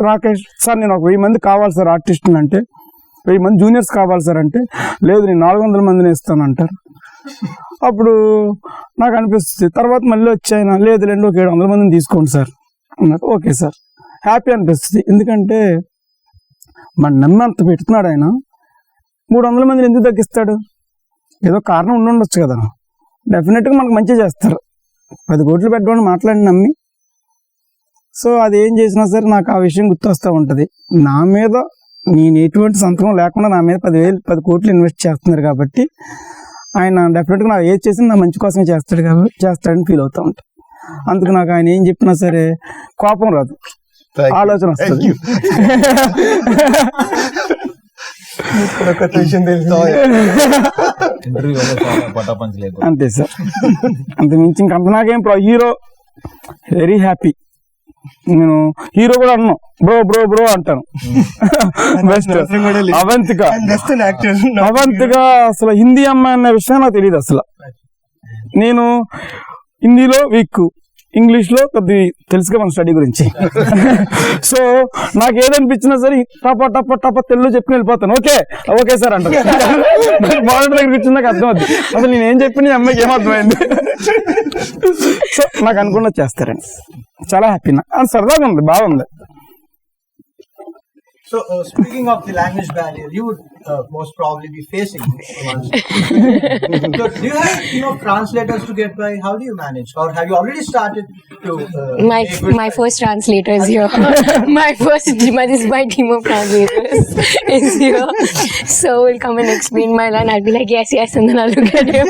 రాకేష్ సార్ నేను ఒక 1000 మంది కావాలి సార్ ఆర్టిస్టులు అంటే, 1000 మంది జూనియర్స్ కావాలి సార్ అంటే, లేదు నేను 400 మందిని ఇస్తాను అంటారు. అప్పుడు నాకు అనిపిస్తుంది. తర్వాత మళ్ళీ వచ్చాయన, లేదు లేండి ఒక 700 మందిని తీసుకోండి సార్ అన్నారు. ఓకే సార్, హ్యాపీ అనిపిస్తుంది. ఎందుకంటే మన నమ్మి అంత పెడుతున్నాడు ఆయన, 300 మందిని ఎందుకు తగ్గిస్తాడు? ఏదో కారణం ఉండొచ్చు కదా. డెఫినెట్గా మనకు మంచి చేస్తారు. 10 కోట్లు పెట్టమని మాట్లాడి నమ్మి. సో అది ఏం చేసినా సరే నాకు ఆ విషయం గుర్తొస్తూ ఉంటుంది. నా మీద నేను ఎటువంటి సంతకం లేకుండా నా మీద 10 కోట్లు ఇన్వెస్ట్ చేస్తున్నారు కాబట్టి ఆయన డెఫినెట్గా నాకు ఏది చేసినా నా మంచి కోసమే చేస్తాడు కాబట్టి చేస్తాడని ఫీల్ అవుతూ ఉంటాను. అందుకు నాకు ఆయన ఏం చెప్పినా సరే కోపం రాదు, ఆలోచన వస్తుంది. అంతే సార్, అంత మించి ఇంకంత నాకేం హీరో వెరీ హ్యాపీ. నేను హీరో కూడా అన్నాను, బ్రో బ్రో బ్రో అంటాను. బెస్ట్ అవంతిక అసలు హిందీ అమ్మాయి అన్న విషయం నాకు తెలియదు అసలు. నేను హిందీలో వీక్, ఇంగ్లీష్లో కొద్ది తెలుసుగా మన స్టడీ గురించి. సో నాకు ఏదనిపించినా సరే టప టప టప తెలుగు చెప్పి వెళ్ళిపోతాను. ఓకే ఓకే సార్ అంటారు. బాగుంటుంది దగ్గరికి వచ్చింది నాకు అర్థమవుతుంది. అసలు నేను ఏం చెప్పిన అమ్మాయికి ఏమర్థమైంది. సో నాకు అనుకున్నది చేస్తారండి. చాలా హ్యాపీ, సరదాగా ఉంది, బాగుంది. So, speaking of the language barrier, you would most probably be facing one. So, do you have translators to get by? How do you manage? Or have you already started to? My first translator is here. This is my team of translators is here. So we'll come and explain my line. I'll be like yes, and then I'll look at him.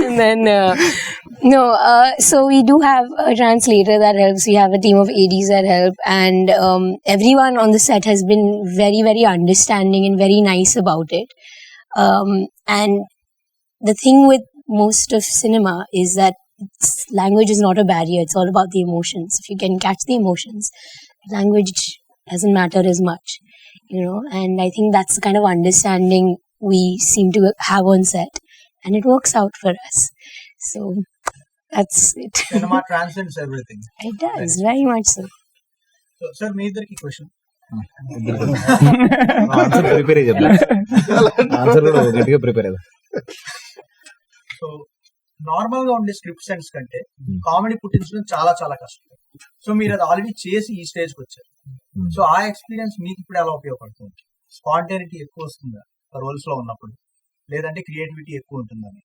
And then so we do have a translator that helps. We have a team of ADs that help, and everyone on the set has been very, very understanding and very nice about it. And the thing with most of cinema is that language is not a barrier. It's all about the emotions. If you can catch the emotions, language doesn't matter as much, and I think that's the kind of understanding we seem to have on set, and it works out for us. So that's it. Cinema transcends everything. It does, very much so. So, sir, me idhar ki question. Answer prepare answer కూడా గట్టిగా prepare అయ్యా. So normal గా ఉండే script sense కంటే comedy పుట్టించడం చాలా చాలా కష్టం. So మీరు అది ఆల్రెడీ చేసి ఈ స్టేజ్ కి వచ్చారు. సో ఆ ఎక్స్పీరియన్స్ మీకు ఇప్పుడు ఎలా ఉపయోగపడుతుంది? స్పాంటేనిటీ ఎక్కువ వస్తుందా రోల్స్ లో ఉన్నప్పుడు, లేదంటే క్రియేటివిటీ ఎక్కువ ఉంటుందని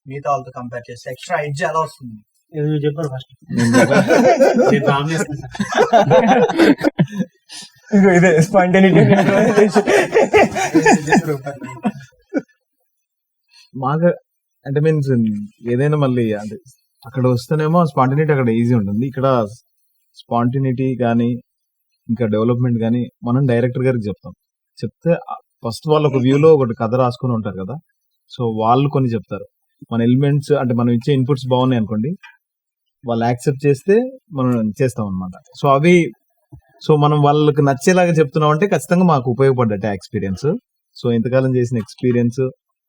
మిగతా వాళ్ళతో కంపేర్ చేస్తే ఎక్స్ట్రా ఎడ్జ్ ఎలా వస్తుంది? చెప్పారు ఫస్ట్. ఇదే స్పాంటేనిటీ. మాకు అంటే మీన్స్ ఏదైనా మళ్ళీ అంటే అక్కడ వస్తేనేమో స్పాంటేనిటీ అక్కడ ఈజీ ఉంటుంది. ఇక్కడ స్పాంటేనిటీ కానీ ఇంకా డెవలప్మెంట్ కానీ మనం డైరెక్టర్ గారికి చెప్తే ఫస్ట్ వాళ్ళు ఒక వ్యూలో ఒకటి కథ రాసుకుని ఉంటారు కదా. సో వాళ్ళు కొన్ని చెప్తారు, మన ఎలిమెంట్స్ అంటే మనం ఇచ్చే ఇన్పుట్స్ బాగున్నాయి అనుకోండి, వాళ్ళు యాక్సెప్ట్ చేస్తే మనం చేస్తాం అనమాట. సో అవి మనం వాళ్ళకి నచ్చేలాగా చెప్తున్నాం అంటే ఖచ్చితంగా మాకు ఉపయోగపడ్డట్టే ఎక్స్పీరియన్స్. సో ఇంతకాలం చేసిన ఎక్స్పీరియన్స్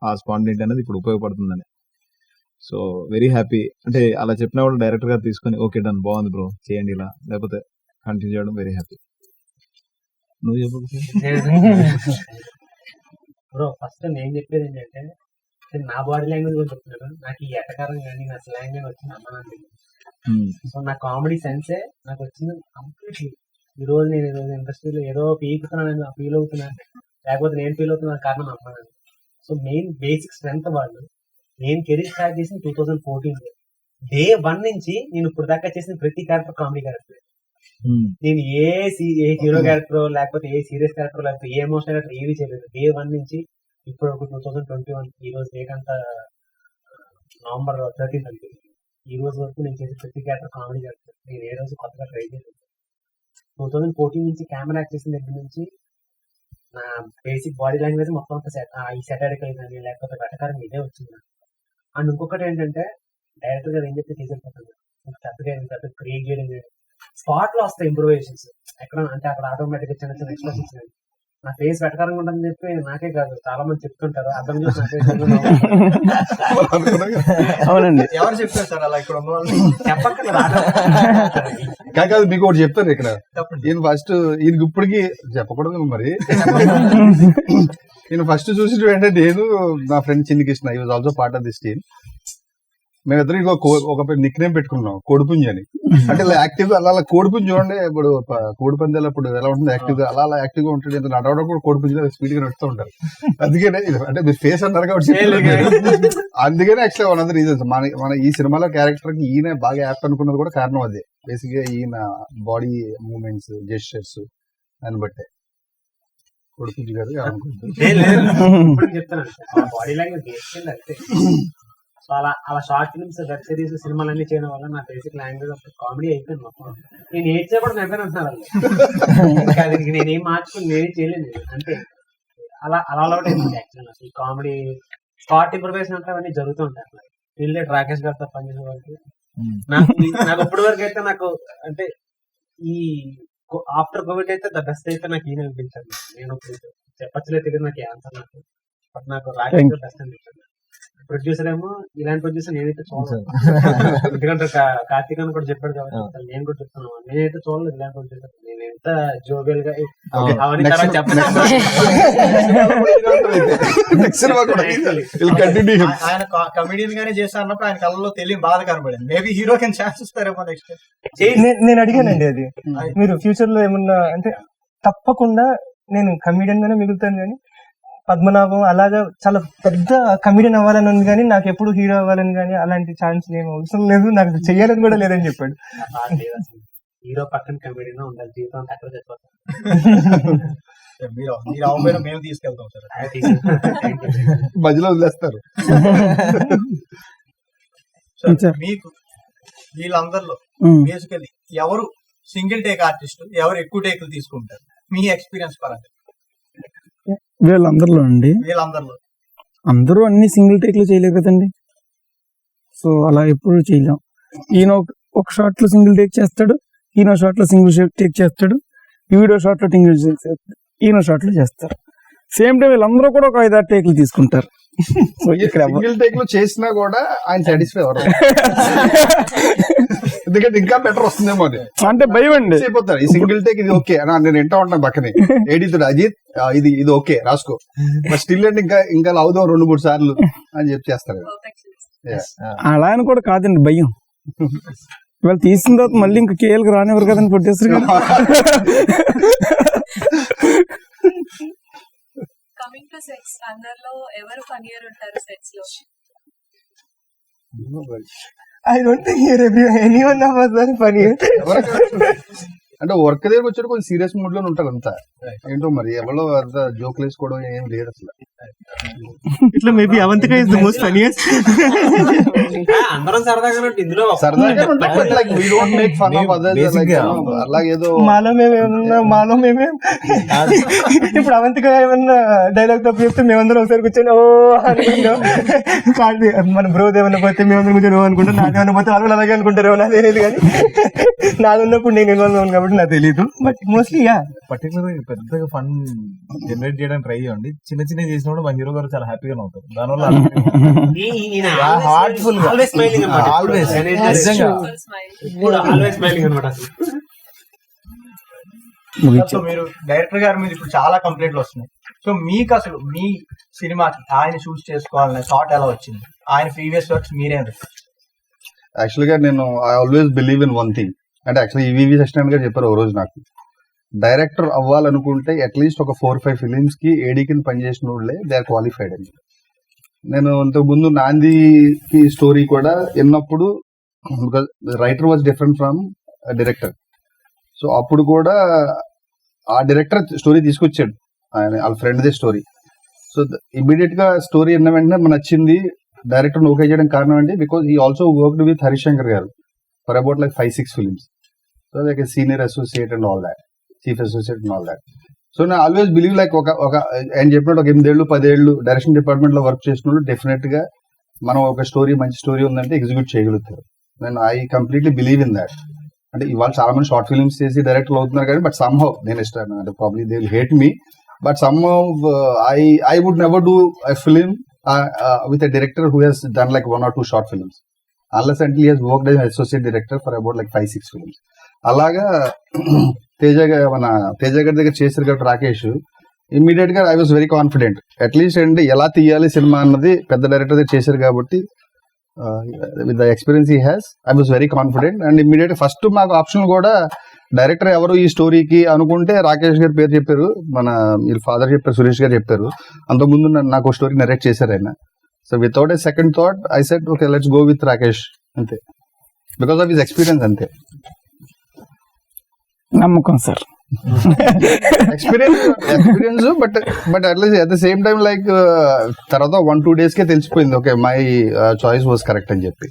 ఆ స్పాంటేనిటీ అనేది ఇప్పుడు ఉపయోగపడుతుందని. So very happy. అంటే అలా చెప్పినా కూడా డైరెక్టర్ గారు తీసుకొని ఓకే డన్, బాగుంది బ్రో, చేయండి ఇలా, లేకపోతే కంటిన్యూ చేయడం. Very happy. నువ్వు చెప్పు బ్రో. ఫస్ట్ నేను చెప్పేది ఏంటంటే నా బాడీ లాంగ్వేజ్ కూడా చెప్తున్నాను. నాకు ఈ ఎటకారం కానీ నా స్లాంగ్ కానీ వచ్చింది అమ్మానండి. సో నా కామెడీ సెన్సే నాకు వచ్చింది కంప్లీట్లీ. ఈ రోజు నేను ఇండస్ట్రీలో ఏదో పీకుతున్నాను, ఫీల్ అవుతున్నాను, లేకపోతే నేను ఫీల్ అవుతున్నా కారణం అమ్మానండి. సో మెయిన్ బేసిక్ స్ట్రెంత్ వాళ్ళు. నేను కెరీర్ స్టార్ట్ చేసింది 2014. Day 1 నుంచి నేను ఇప్పుడు దాకా చేసిన ప్రతి క్యారెక్టర్ కామెడీ క్యారెక్టర్. నేను ఏ హీరో క్యారెక్టర్ లేకపోతే ఏ సీరియస్ క్యారెక్టర్ లేకపోతే ఏ ఎమోషనల్ క్యారెక్టర్ ఏది చేయలేదు. Day 1 నుంచి ఇప్పుడు 2021 ఈ రోజు డేట్ అంతా November 13th అంటే ఈ రోజు వరకు నేను చేసే ప్రతి క్యారెక్టర్ కామెడీ క్యారెక్టర్. నేను ఏ రోజు కొత్తగా ట్రై చేయలేదు. 2014 నుంచి కెమెరా యాక్ట్ చేసిన దగ్గర నుంచి నా బేసిక్ బాడీ లాంగ్వేజ్ మొత్తం అంతా ఈ సెటారికల్ కానీ లేకపోతే వెటకారం ఇదే వచ్చింది. అండ్ ఇంకొకటి ఏంటంటే డైరెక్టర్ గారు ఏం చెప్తే తీసుకెళ్ళిపోతుంది. పెద్దగా క్రియేట్ చేయడం స్పాట్ లో వస్తాయి ఇంప్రూవేషన్స్ ఎక్కడ అంటే అక్కడ ఆటోమేటిక్ గా చిన్న చిన్న ఎక్స్ప్రెషన్స్. నా ఫేస్ వెటకారంగా ఉంటుందని చెప్పి నాకే కాదు చాలా మంది చెప్తుంటారు, అర్థం చేసి నా ఫేస్ అవునండి. ఎవరు చెప్పారు సార్ అలా ఇక్కడ ఉన్న వాళ్ళు? కాదు మీకు ఒకటి చెప్తాను ఇక్కడ. ఈయన ఫస్ట్ ఈయనకి ఇప్పటికి చెప్పకూడదు మరి. ఈయన ఫస్ట్ చూసి ఏంటంటే నేను నా friend Chinni Krishna, he was also part of this team. మేమిద్దరు ఒక నిక్ నేమ్ పెట్టుకున్నాం కోడిపుంజి అని. అంటే ఇలా యాక్టివ్ గా అలా కోడిపుంజి చూడండి, ఇప్పుడు కోడి పందాలు అప్పుడు ఎలా ఉంటుంది యాక్టివ్ గా, అలా యాక్టివ్ గా ఉంటుంది. ఎంత నడవడం కూడా కోడిపుంజి స్పీడ్ గా నడుస్తూ ఉంటారు. అందుకనే అంటే మీరు ఫేస్ అన్నారు కాబట్టి అందుకనే actually one of the reasons మన ఈ సినిమాలో క్యారెక్టర్ కి ఈయన బాగా యాప్ట్ అనుకున్నది కూడా కారణం అదే. బేసిక్ గా ఈయన బాడీ మూవ్మెంట్స్, జెస్చర్స్ దాన్ని బట్టే కోడిపుంజి గారు చెప్తాను బాడీ లాంగ్వేజ్ అంతే. సో అలా షార్ట్ ఫిల్మ్స్, వెబ్ సిరీస్, సినిమాలన్నీ చేయడం వల్ల నా బేసిక్ లాంగ్వేజ్ కామెడీ అయిపోయింది మొత్తం. నేను ఏడ్చే కూడా నవ్వాను అంటున్నారు వాళ్ళు. నేనేం మార్చుకుని నేనే చేయలేదు అంటే అలా అలవాటు అయిపోయింది యాక్చువల్గా. ఈ కామెడీ షార్ట్ ఇంప్రూవేషన్ అంటే అవన్నీ జరుగుతూ ఉంటాయి. అట్లా వీళ్ళే రాకేష్ గారితో పనిచేసే వాళ్ళకి నాకు ఇప్పటి వరకు అయితే నాకు అంటే ఈ ఆఫ్టర్ కోవిడ్ అయితే ద బెస్ట్ అయితే నాకు ఈయన అనిపించాను. నేను చెప్పచ్చలేదు తెలియదు నాకు ఆన్సర్ నాకు, బట్ నాకు రాకేష్ గారు బెస్ట్ అనిపించాను. ప్రొడ్యూసర్ ఏమో ఇలాంటి ప్రొడ్యూసర్ నేనైతే చూడలేదు, ఎందుకంటే కార్తీక్ అని కూడా చెప్పాడు కాబట్టి నేను కూడా చెప్తున్నాను, నేనైతే చూడలేదు ఇలాంటి ప్రొడ్యూసర్. నేను ఎంత జోబియల్ గా అవన్నీ తర్వాత చెప్పలేదు. ఆయన కమెడియన్ గానే చేశారు అన్నప్పుడు ఆయన కళ్ళలో తెలియని బాధ కనబడింది. మేబీ హీరో కింద ఛాన్స్ ఇస్తారేమో నెక్స్ట్. నేను అడిగానండి అది, మీరు ఫ్యూచర్ లో ఏమన్నా అంటే తప్పకుండా నేను కమెడియన్ గానే మిగులుతాను కానీ పద్మనాభం అలాగా చాలా పెద్ద కమెడియన్ అవ్వాలని ఉంది కానీ నాకు ఎప్పుడు హీరో అవ్వాలని కానీ అలాంటి ఛాన్స్ ఏం అవసరం లేదు, నాకు చెయ్యాలని కూడా లేదని చెప్పాడు. హీరో పక్కన కమెడియన్ ఉండాలి, జీవితం అంతా అక్కడ చెప్పాలి. మీరు అవ్వకపోయినా మేము తీసుకెళ్తాం సార్, మధ్యలో వదిలేస్తారు. మీకు వీళ్ళందరిలో బేసికలీ ఎవరు సింగిల్ టేక్ ఆర్టిస్ట్, ఎవరు ఎక్కువ టేకులు తీసుకుంటారు మీ ఎక్స్పీరియన్స్ పరంగా? వీళ్ళందరిలో అండి, అందరూ అన్ని సింగిల్ టేక్లు చేయలేరు కదండి. సో అలా ఎప్పుడు చేయలేం. ఈయన ఒక షాట్ లో సింగిల్ టేక్ చేస్తాడు, ఈయన షాట్ లో సింగిల్ టేక్ చేస్తాడు, ఈ వీడియో షాట్ లో సింగిల్ ఈయన షాట్ లో చేస్తారు. సేమ్ టైం వీళ్ళందరూ కూడా ఒక 5-6 టేక్లు తీసుకుంటారు. సింగిల్ టేక్ లో చేసినా కూడా ఆయన సాటిస్ఫై అవ్వరు, ఎందుకంటే ఇంకా బెటర్ వస్తుందేమో అని అంటే భయం అండి. అయిపోతారు ఈ సింగిల్ టేక్ ఇది ఓకే నేను ఎంటా ఉంటాను పక్కనే ఏడితుడు అజిత్ ఇది ఓకే రాసుకో, బట్ స్టిల్ అంటే ఇంకా అవుదాం 2-3 సార్లు అని చెప్పి చేస్తారు. అలా అని కూడా కాదండి భయం. వాళ్ళు తీసిన తర్వాత మళ్ళీ ఇంకా కేఎల్కి రానివ్వరు కదండి ప్రొడ్యూసర్ గారు. కమింగ్ టు సెట్స్, అందరిలో ఎవరు ఫనియర్ ఉంటారు సెట్స్ లో? I don't think anyone of us are funny. అంటే వర్క్ దగ్గర వచ్చాడు కొంచెం సీరియస్ మూడ్ లో ఉంటారు అంతా. ఏంటో మరి ఎవరో అంత జోక్లు వేసుకోవడం ఏం లేదు అసలు. ఇట్లా maybe Avantika is the most funniest. అందరం సరదాగా ఇందులో సరదాగా like we don't make fun of others, like అలాగేదో మాలో మేమే ఇప్పుడు అవంతిక ఏమన్నా డైలాగ్ తప్పు చెప్తే మేమందరం ఒకసారి కూర్చొని ఓ అనుకుంటాం. మన బ్రో ఏమన్నా పోతే మేమందరం కూర్చొని ఓ అనుకుంటాం, నాదేమన్నా పోతే వాళ్ళు అలాగే అనుకుంటారు, నాకు తెలియదు. కానీ నాది ఉన్నప్పుడు నేను ఇన్వాల్వ్ అవ్వను కాబట్టి నాకు తెలియదు. బట్ మోస్ట్లీ పర్టికులర్ పెద్దగా ఫన్ జనరేట్ చేయడానికి ట్రై చేయండి. చిన్న చిన్న చేసినప్పుడు మా హీరో గారు చాలా హ్యాపీగా అవుతారు. దానివల్ల హార్ట్ఫుల్ గా సో మీరు డైరెక్టర్ గారి మీద ఇప్పుడు చాలా కంప్లైంట్లు వస్తున్నాయి. సో మీకు అసలు మీ సినిమాకి ఆయన చూస్ చేసుకోవాలనే థాట్ ఎలా వచ్చింది? ఆయన ప్రీవియస్ వర్క్స్ మీరే యాక్చువల్ గా నేను I always believe in one thing. అంటే యాక్చువల్లీ ఈవీవి సత్యనారాయణ గారు చెప్పారు ఓ రోజు, నాకు డైరెక్టర్ అవ్వాలనుకుంటే అట్లీస్ట్ ఒక 4-5 ఫిలిమ్స్ కి ఏడీ కింద పనిచేసిన వాళ్ళే దే ఆర్ క్వాలిఫైడ్ అని. నేను ఇంతకు ముందు నాందికి స్టోరీ కూడా విన్నప్పుడు, because writer was different from director. So అప్పుడు కూడా ఆ డైరెక్టర్ స్టోరీ తీసుకొచ్చాడు, ఆయన వాళ్ళ ఫ్రెండ్దే స్టోరీ. సో ఇమీడియట్ గా స్టోరీ విన్న వెంటనే మనకు నచ్చింది. డైరెక్టర్ ఓకే చేయడం కారణం అంటే because he also worked with Harishankar garu for about like 5-6 films. So like senior associate and all that, chief associate and all that. So నేను ఆల్వేస్ బిలీవ్ లైక్ ఒక ఆయన చెప్పినట్టు ఒక 8-10 ఏళ్ళు డైరెక్షన్ డిపార్ట్మెంట్ లో వర్క్ చేసినప్పుడు డెఫినెట్ గా మనం ఒక స్టోరీ మంచి స్టోరీ ఉందంటే ఎగ్జిక్యూట్ చేయగలుగుతారు. నేను I completely believe in that. అంటే ఇవాళ చాలా మంది షార్ట్ ఫిల్మ్స్ చేసి డైరెక్టర్లు అవుతున్నారు కానీ బట్ సమ్ హౌ నేను ఇష్టం అంటే probably they will hate me but somehow I would never do a film with a director who he's done like 1 or 2 short films unless until he has worked as associate director for about like 5-6 films. అలాగా తేజ గారి దగ్గర చేశారు కాబట్టి Rakesh immediate గా I was very confident at least అంటే ఎలా తీయాలి cinema అన్నది పెద్ద డైరెక్టర్ దగ్గర చేశారు కాబట్టి with the experience he has I was very confident and immediate first మాకు ఆప్షన్ కూడా డైరెక్టర్ ఎవరు ఈ స్టోరీకి అనుకుంటే రాకేష్ గారి పేరు చెప్పారు, మన మీరు ఫాదర్ చెప్పారు, సురేష్ గారు చెప్పారు, అంతకుముందు నాకు స్టోరీ నరేట్ చేశారు ఆయన. So without a second thought I said okay let's go with Rakesh అంతే, బికాస్ ఆఫ్ హిస్ ఎక్స్పీరియన్స్ అంతే. నమ్మకం sir, experience but at least at the same time like తర్వాత 1-2 days కే తెలిసిపోయింది okay my choice was correct అని చెప్పి.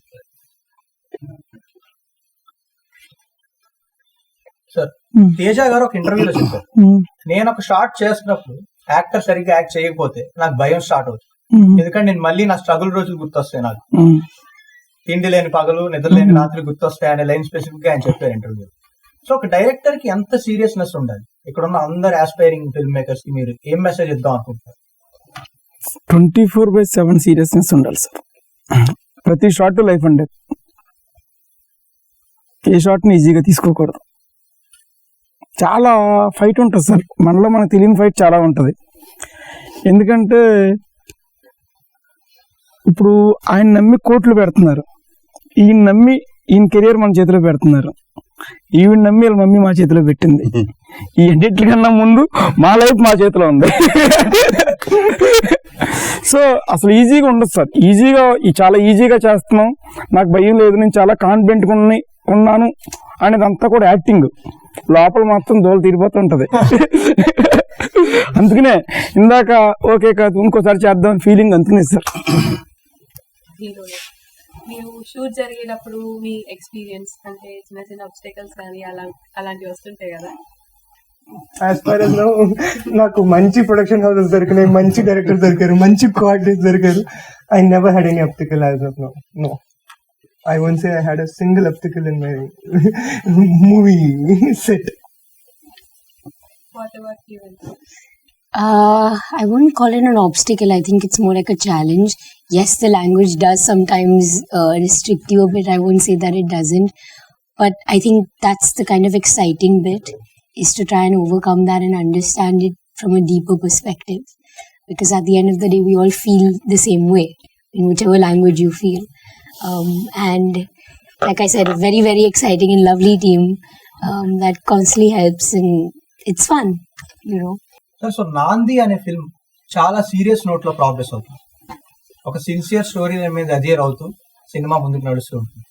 Sir Teja గారు ఒక ఇంటర్వ్యూలో చెప్పారు, నేను ఒక షార్ట్ చేస్తున్నప్పుడు యాక్టర్ సరిగ్గా యాక్ట్ చేయకపోతే నాకు భయం స్టార్ట్ అవుతుంది, ఎందుకంటే నేను మళ్ళీ నా స్ట్రగుల్ రోజులు గుర్తొస్తాయి, నాకు తిండి లేని పగలు నిద్ర లేని రాత్రి గుర్తొస్తాయి అనే లైన్ స్పెసిఫిక్ గా ఆయన చెప్పారు ఇంటర్వ్యూ. సో ఒక డైరెక్టర్ కి ఎంత సీరియస్నెస్ ఉండాలి? ఇక్కడ ఉన్న అందరు ఆస్పైరింగ్ ఫిల్మ్ మేకర్స్ కి మీరు ఏం మెసేజ్ ఇద్దాం అనుకుంటారు? 24/7 సీరియస్నెస్ ఉండాలి సార్. ప్రతి షాట్ లైఫ్ అండి, ఏ షాట్ ని ఈజీగా తీసుకోకూడదు. చాలా ఫైట్ ఉంటుంది సార్, మనలో మనకు తెలియని ఫైట్ చాలా ఉంటుంది. ఎందుకంటే ఇప్పుడు ఆయన నమ్మి కోట్లు పెడుతున్నారు, ఈయన నమ్మి ఈయన కెరియర్ మన చేతిలో పెడుతున్నారు, ఈవిడ నమ్మి వాళ్ళ మమ్మీ మా చేతిలో పెట్టింది. ఈ ఎన్నిటి కన్నా ముందు మా లైఫ్ మా చేతిలో ఉంది. సో అసలు ఈజీగా ఉండదు సార్, చాలా ఈజీగా చేస్తున్నాం, నాకు భయం లేదు, నేను చాలా కాన్ఫిడెంట్గా ఉన్నాను అనేది అంతా కూడా యాక్టింగ్, లోపల మొత్తం దోలు తీరిపోతుంటది. అందుకనే ఇందాక ఓకే కాదు ఇంకోసారి చేద్దాం ఫీలింగ్ అందుకనే సార్. మీరు షూట్ జరిగేటప్పుడు మీ ఎక్స్పీరియన్స్ అంటే చిన్న చిన్న ఆబ్స్టకల్స్ కానీ అలాంటివి వస్తుంటాయి కదా? యాజ్ ఫార్ as now నాకు మంచి ప్రొడక్షన్ హౌసెస్ దొరికినాయి, మంచి డైరెక్టర్ దొరికారు, మంచి కోఆర్డినేటర్స్ దొరికారు. I never had any obstacle as of now. No, I won't say I had a single obstacle in my movie set. What about you? I wouldn't call it an obstacle. I think it's more like a challenge. Yes, the language does sometimes restrict you a bit. I won't say that it doesn't. But I think that's the kind of exciting bit, is to try and overcome that and understand it from a deeper perspective. Because at the end of the day, we all feel the same way in whichever language you feel. And like I said, a very, very exciting and lovely team that constantly helps, and it's fun, you know. So నాంది అనే film చాలా serious note లో progress అవుతుంది, ఒక sincere story మీద అజేర్ అవుతూ cinema ముందుకు నడుస్తూ ఉంటుంది.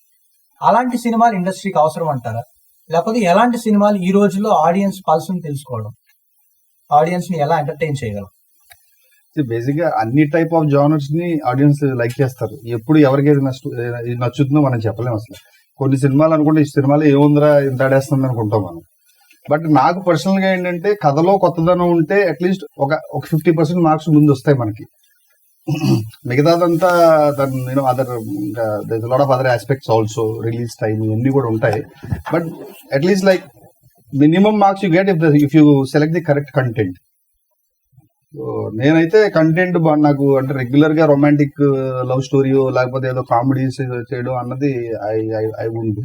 అలాంటి సినిమాలు ఇండస్ట్రీకి అవసరం అంటారా, లేకపోతే ఎలాంటి సినిమాలు ఈ రోజుల్లో ఆడియన్స్ పల్స్ ని తెలుసుకోవడం, ఆడియన్స్ ని ఎలా ఎంటర్టైన్ చేయగలం? బేసిక్ గా అన్ని టైప్ ఆఫ్ జానర్స్ ని ఆడియన్స్ లైక్ చేస్తారు. ఎప్పుడు ఎవరికి ఏది నచ్చుతుందో మనం చెప్పలేము. అసలు కొన్ని సినిమాలు అనుకుంటే ఈ సినిమాలో ఏముందిరా ఇంత ఆడేస్తుంది అనుకుంటాం మనం. బట్ నాకు పర్సనల్ గా ఏంటంటే కథలో కొత్తదనం ఉంటే అట్లీస్ట్ ఒక 50% మార్క్స్ ముందు వస్తాయి మనకి. మిగతాదంతా other lot of other aspects also, release time ఇవన్నీ కూడా ఉంటాయి. But at least like minimum marks you get if you select the correct content. నేనైతే కంటెంట్ నాకు అంటే రెగ్యులర్ గా రొమాంటిక్ లవ్ స్టోరీ లేకపోతే ఏదో కామెడీస్ చేయడం అన్నది ఐ వుడ్ డూ.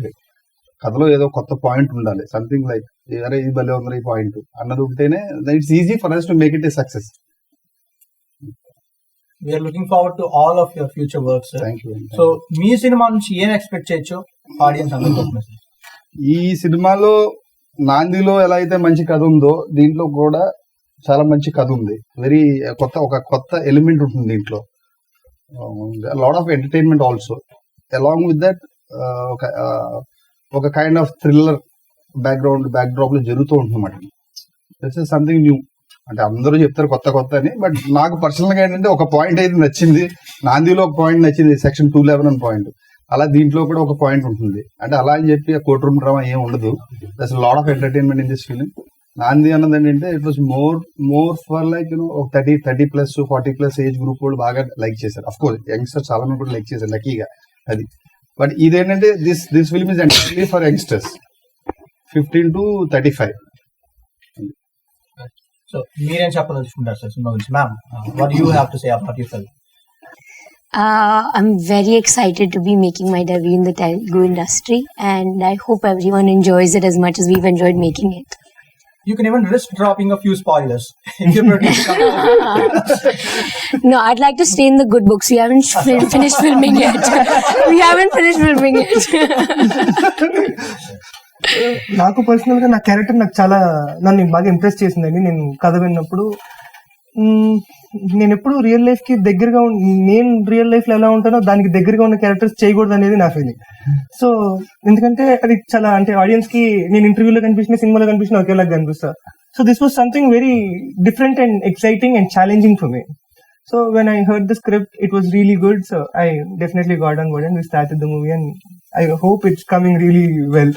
కథలో ఏదో కొత్త పాయింట్ ఉండాలి, సంథింగ్ లైక్ అరే ఇది భలే ఉంది ఈ పాయింట్ అన్నది ఉంటేనే it's easy for us to make it A success. We are looking forward to all of your future works, sir. Thank you. So me cinema నుంచి ఏం ఎక్స్పెక్ట్ చేయొచ్చు ఆడియన్స్ అందరికీ? ఈ సినిమాలో నాందిలో ఎలా అయితే మంచి కథ ఉందో దీంట్లో కూడా చాలా మంచి కథ ఉంది. వెరీ ఒక కొత్త ఎలిమెంట్ ఉంటుంది దీంట్లో, lot of entertainment also. Along with that ఒక కైండ్ ఆఫ్ థ్రిల్లర్ బ్యాక్డ్రాప్ లో జరుగుతూ ఉంటుందన్నమాట. This is something new. అంటే అందరూ చెప్తారు కొత్త అని, బట్ నాకు పర్సనల్ గా ఏంటంటే ఒక పాయింట్ అయితే నచ్చింది. నాందిలో ఒక పాయింట్ నచ్చింది, సెక్షన్ 211 అని పాయింట్. అలా దీంట్లో కూడా ఒక పాయింట్ ఉంటుంది. అంటే అలా అని చెప్పి ఆ కోర్ట్ రూమ్ డ్రామా ఏం ఉండదు. That's lot of entertainment in this film. నాంది అన్నది ఏంటంటే it was more for like ఒక 30+ 40+ ఏజ్ గ్రూప్ వాళ్ళు బాగా లైక్ చేశారు. అఫ్ కోర్స్ యంగ్స్టర్స్ చాలా మంది కూడా లైక్ చేశారు లక్కీగా అది. బట్ ఇదేంటంటే this film is entirely for youngsters. 15 to 35. So మీరేం చెప్పదలుచుకుంటారు సార్ సినిమా గురించి? Ma'am, what you have to say about your film? I'm very excited to be making my debut in the Telugu industry, and I hope everyone enjoys it as much as we've enjoyed making it. You can even risk dropping a few spoilers if you produce No, I'd like to stay in the good books. We haven't finished filming yet. We haven't finished filming yet. నాకు personal గా నా character నాకు చాలా నన్ను బాగా impress చేసిందండి. నేను కథ విన్నప్పుడు నేను ఎప్పుడు రియల్ లైఫ్ కి దగ్గరగా నేను రియల్ లైఫ్ లో ఎలా ఉంటానో దానికి దగ్గరగా ఉన్న క్యారెక్టర్స్ చేయకూడదు అనేది నా ఫీలింగ్. సో ఎందుకంటే అది చాలా అంటే ఆడియన్స్ కి నేను ఇంటర్వ్యూలో కనిపించిన సినిమాలో కనిపించిన ఒకేలాగా కనిపిస్తా. So this was something very different and exciting and challenging for me. So when I heard the script, it was really good. So I definitely got on board and we started the movie, and I hope it's coming really well.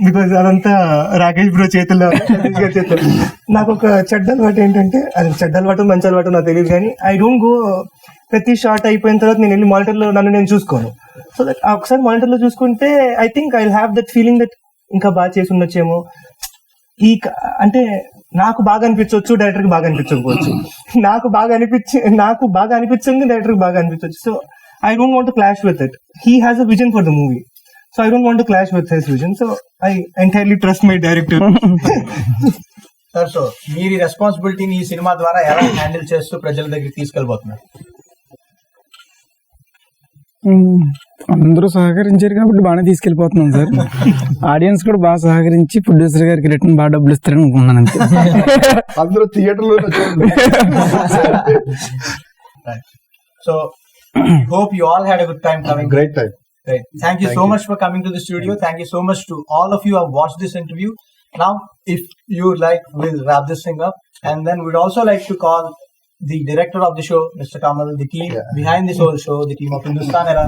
Because అదంతా Rakesh bro చేతుల్లో, నాకు ఒక చెడ్డ అలవాటు ఏంటంటే, అది చెడ్డ అలవాటు మంచి అలవాటు నాకు తెలియదు కానీ, ఐ డోంట్ గో ప్రతి షార్ట్ అయిపోయిన తర్వాత నేను వెళ్ళి మానిటర్లో నన్ను నేను చూసుకోను. సో దట్ ఒకసారి మానిటర్లో చూసుకుంటే I think I have that feeling that ఇంకా బాగా చేసి ఉండొచ్చేమో. అంటే నాకు బాగా అనిపించవచ్చు, డైరెక్టర్ కి బాగా అనిపించకపోవచ్చు. నాకు బాగా అనిపించింది డైరెక్టర్ కి బాగా అనిపించవచ్చు. So I don't want to clash with it. He has a vision for the movie, so I don't want to clash with his vision, so I entirely trust my director. Sir, so మీరు ఈ రెస్పాన్సిబిలిటీని ఈ cinema ద్వారా ఎలా handle చేస్తూ ప్రజల దగ్గరికి తీసుకెళ్ళిపోతున్నారు? అందరూ సహకరించారు కాబట్టి బాగానే తీసుకెళ్ళిపోతున్నాం సార్. ఆడియన్స్ కూడా బాగా సహకరించి ప్రొడ్యూసర్ గారికి రిటర్న్ బాగా డబ్బులు ఇస్తారని అనుకున్నాను అంతే. అందరూ థియేటర్లో so hope you all had a good time coming. Great time. Great. Thank you so much for coming to the studio. Thank you so much to all of you who have watched this interview. Now, if you like, we'll wrap this thing up. And then we'd also like to call the director of the show, Mr. Kamal, the team behind this whole show, the team of HindustanEra.